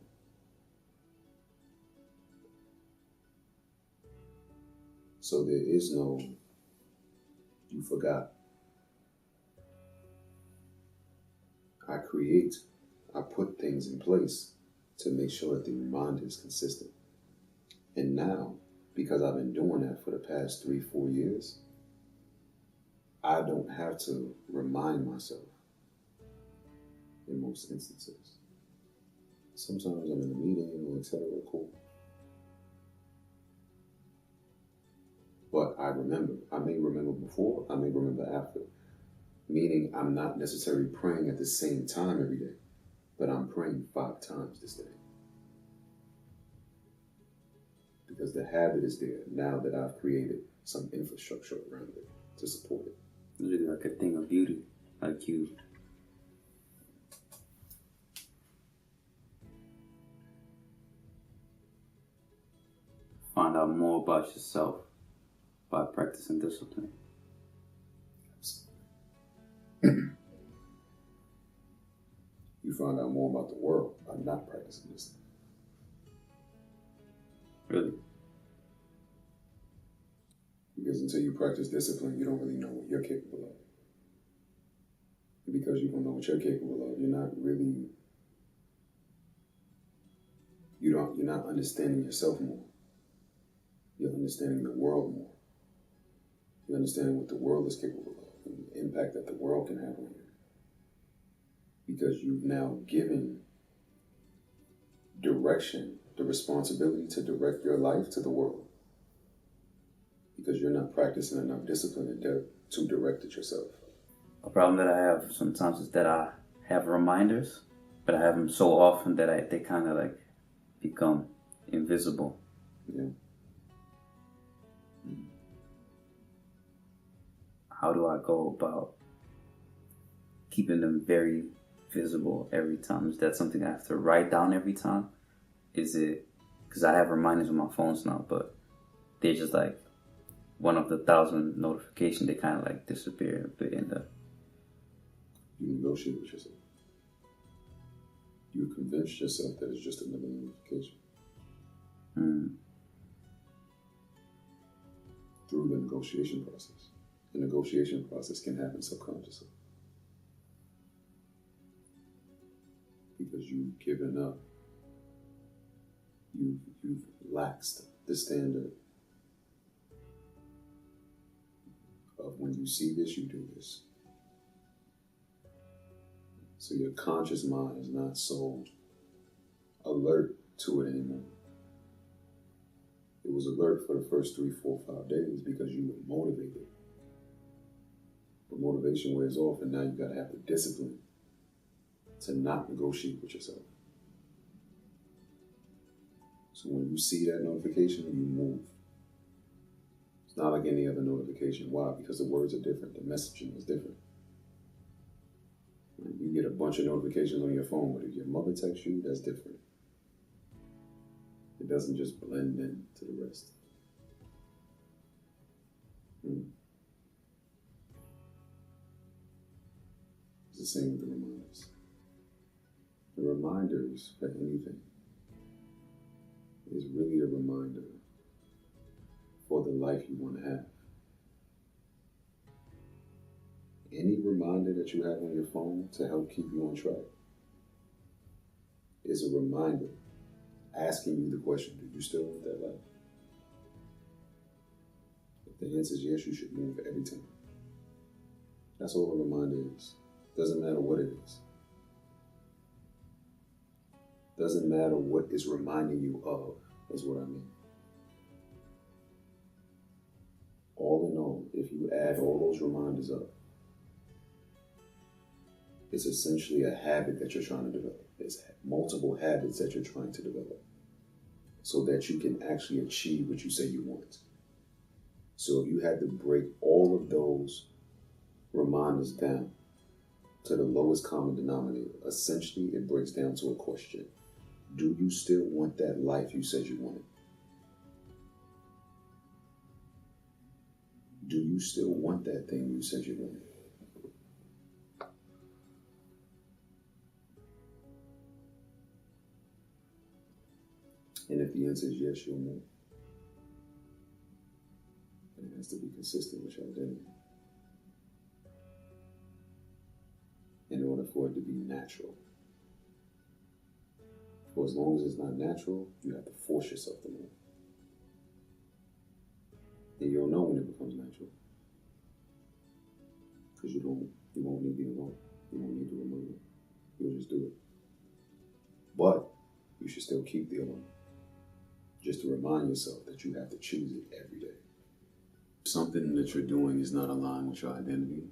So there is no, you forgot. I put things in place to make sure that the reminder is consistent. And now, because I've been doing that for the past 3-4 years, I don't have to remind myself in most instances. Sometimes I'm in a meeting or etc. Cool. but I remember. I may remember before, I may remember after. Meaning I'm not necessarily praying at the same time every day, but I'm praying 5 times this day. Because the habit is there now that I've created some infrastructure around it to support it. It's really like a thing of beauty, like you find out more about yourself by practicing discipline. You find out more about the world by not practicing this. Really? Because until you practice discipline, you don't really know what you're capable of. And because you don't know what you're capable of, you're not understanding yourself more. You're understanding the world more. You're understanding what the world is capable of and the impact that the world can have on you. Because you've now given direction, the responsibility to direct your life to the world. Because you're not practicing enough discipline to direct it yourself. A problem that I have sometimes is that I have reminders, but I have them so often that they kind of like become invisible. Yeah. How do I go about keeping them very visible every time? Is that something I have to write down every time? Is it, because I have reminders on my phones now, but they're just like one of the 1,000 notifications, they kind of like disappear a bit in the... You negotiate with yourself. You convince yourself that it's just another notification. Through the negotiation process. The negotiation process can happen subconsciously. Because you've given up. You've laxed the standard of when you see this, you do this. So your conscious mind is not so alert to it anymore. It was alert for the first 3, 4, 5 days because you were motivated. But motivation wears off, and now you got to have the discipline to not negotiate with yourself. So when you see that notification, you move. It's not like any other notification. Why? Because the words are different. The messaging is different. You get a bunch of notifications on your phone, but if your mother texts you, that's different. It doesn't just blend in to the rest. It's the same with the reminders. The reminders for anything is really a reminder for the life you want to have. Any reminder that you have on your phone to help keep you on track is a reminder asking you the question, do you still want that life? If the answer is yes, you should move every time. That's all a reminder is. Doesn't matter what it is. Doesn't matter what it's reminding you of, is what I mean. All in all, if you add all those reminders up, it's essentially a habit that you're trying to develop. It's multiple habits that you're trying to develop so that you can actually achieve what you say you want. So if you had to break all of those reminders down to the lowest common denominator, essentially it breaks down to a question. Do you still want that life you said you wanted? Do you still want that thing you said you wanted? And if the answer is yes, you'll move. And it has to be consistent with your identity. In order for it to be natural. For as long as it's not natural, you have to force yourself to move. And you'll know when it becomes natural. Because you won't need the alone. You won't need the reminder. You'll just do it. But you should still keep the alone. Just to remind yourself that you have to choose it every day. something that you're doing is not aligned with your identity,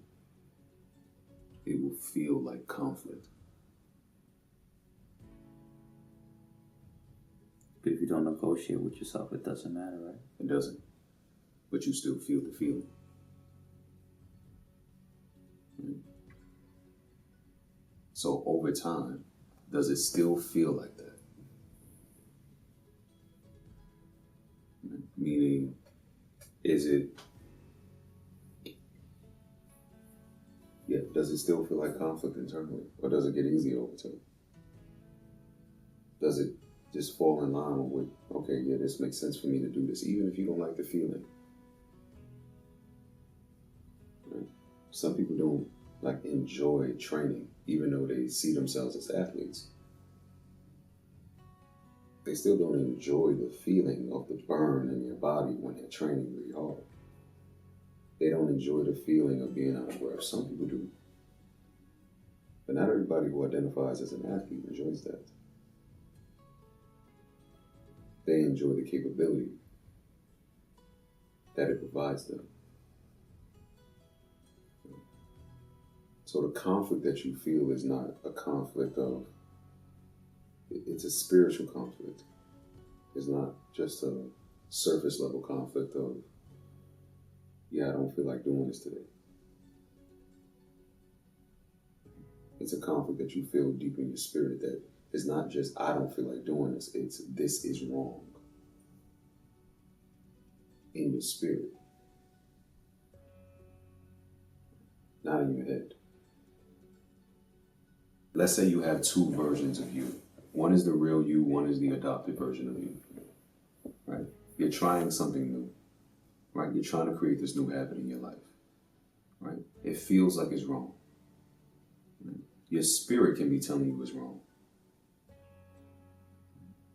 it will feel like conflict. But if you don't negotiate with yourself, it doesn't matter, right? It doesn't. But you still feel the feeling. Right? So over time, does it still feel like that? Right? Meaning, does it still feel like conflict internally? Or does it get easier over time? Does it just fall in line with, okay, yeah, this makes sense for me to do this, even if you don't like the feeling? Right? Some people don't enjoy training, even though they see themselves as athletes. They still don't enjoy the feeling of the burn in their body when they're training really hard. They don't enjoy the feeling of being out of breath. Some people do. But not everybody who identifies as an athlete enjoys that. They enjoy the capability that it provides them. So the conflict that you feel is not a conflict of, it's a spiritual conflict. It's not just a surface level conflict of, yeah, I don't feel like doing this today. It's a conflict that you feel deep in your spirit that is not just, I don't feel like doing this. It's, this is wrong. In your spirit. Not in your head. Let's say you have two versions of you. One is the real you, one is the adopted version of you. Right? You're trying something new. Right? You're trying to create this new habit in your life. Right? It feels like it's wrong. Right? Your spirit can be telling you it's wrong.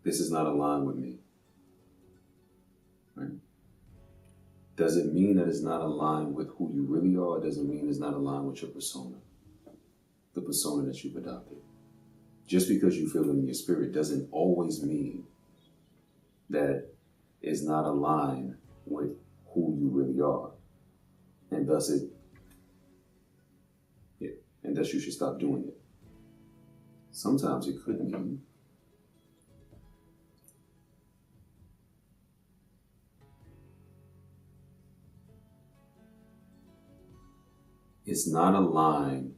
This is not aligned with me. Right? Does it mean that it's not aligned with who you really are, or does it mean it's not aligned with your persona? The persona that you've adopted. Just because you feel it in your spirit doesn't always mean that it's not aligned with who you really are. And thus you should stop doing it. Sometimes it could mean it's not aligned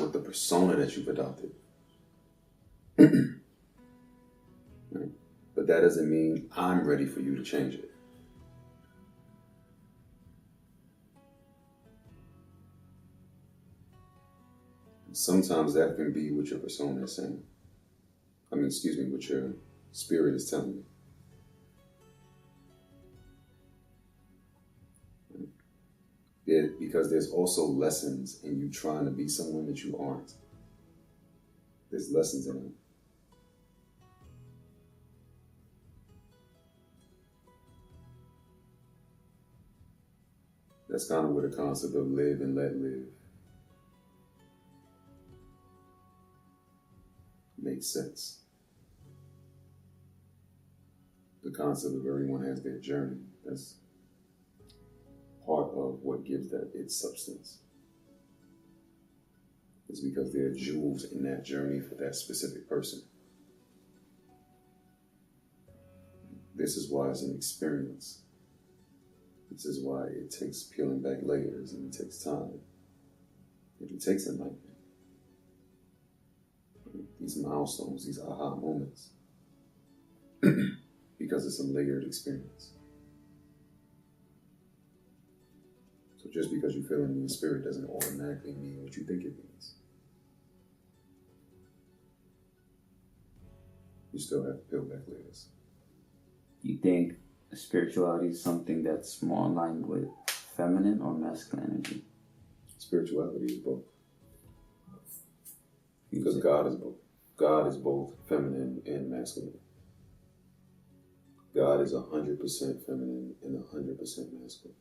with the persona that you've adopted. Right? But that doesn't mean I'm ready for you to change it. Sometimes that can be what your persona is saying. What your spirit is telling you. Yeah, because there's also lessons in you trying to be someone that you aren't. There's lessons in it. That's kind of where the concept of live and let live makes sense. The concept of everyone has their journey. That's part of what gives that its substance. It's because there are jewels in that journey for that specific person. This is why it's an experience. This is why it takes peeling back layers, and it takes time. And it takes enlightenment. These milestones, these aha moments. Because it's a layered experience. So just because you feel it in your spirit doesn't automatically mean what you think it means. You still have to peel back layers. You think spirituality is something that's more aligned with feminine or masculine energy? Spirituality is both. Because God is both. God is both feminine and masculine. God is 100% feminine and 100% masculine.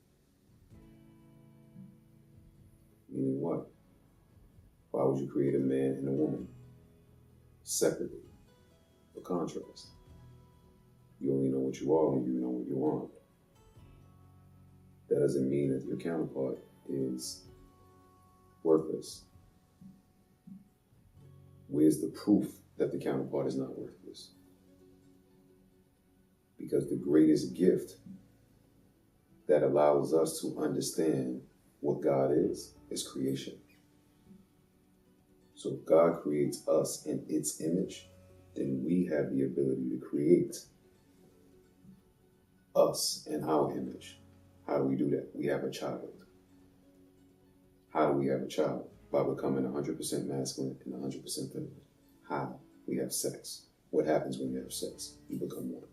Meaning what? Why would you create a man and a woman separately for contrast? You only know what you are when you know what you aren't. That doesn't mean that your counterpart is worthless. Where's the proof that the counterpart is not worthless? Because the greatest gift that allows us to understand what God is creation. So if God creates us in its image, then we have the ability to create us in our image. How do we do that? We have a child. How do we have a child? By becoming 100% masculine and 100% feminine. How? We have sex. What happens when you have sex? You become one.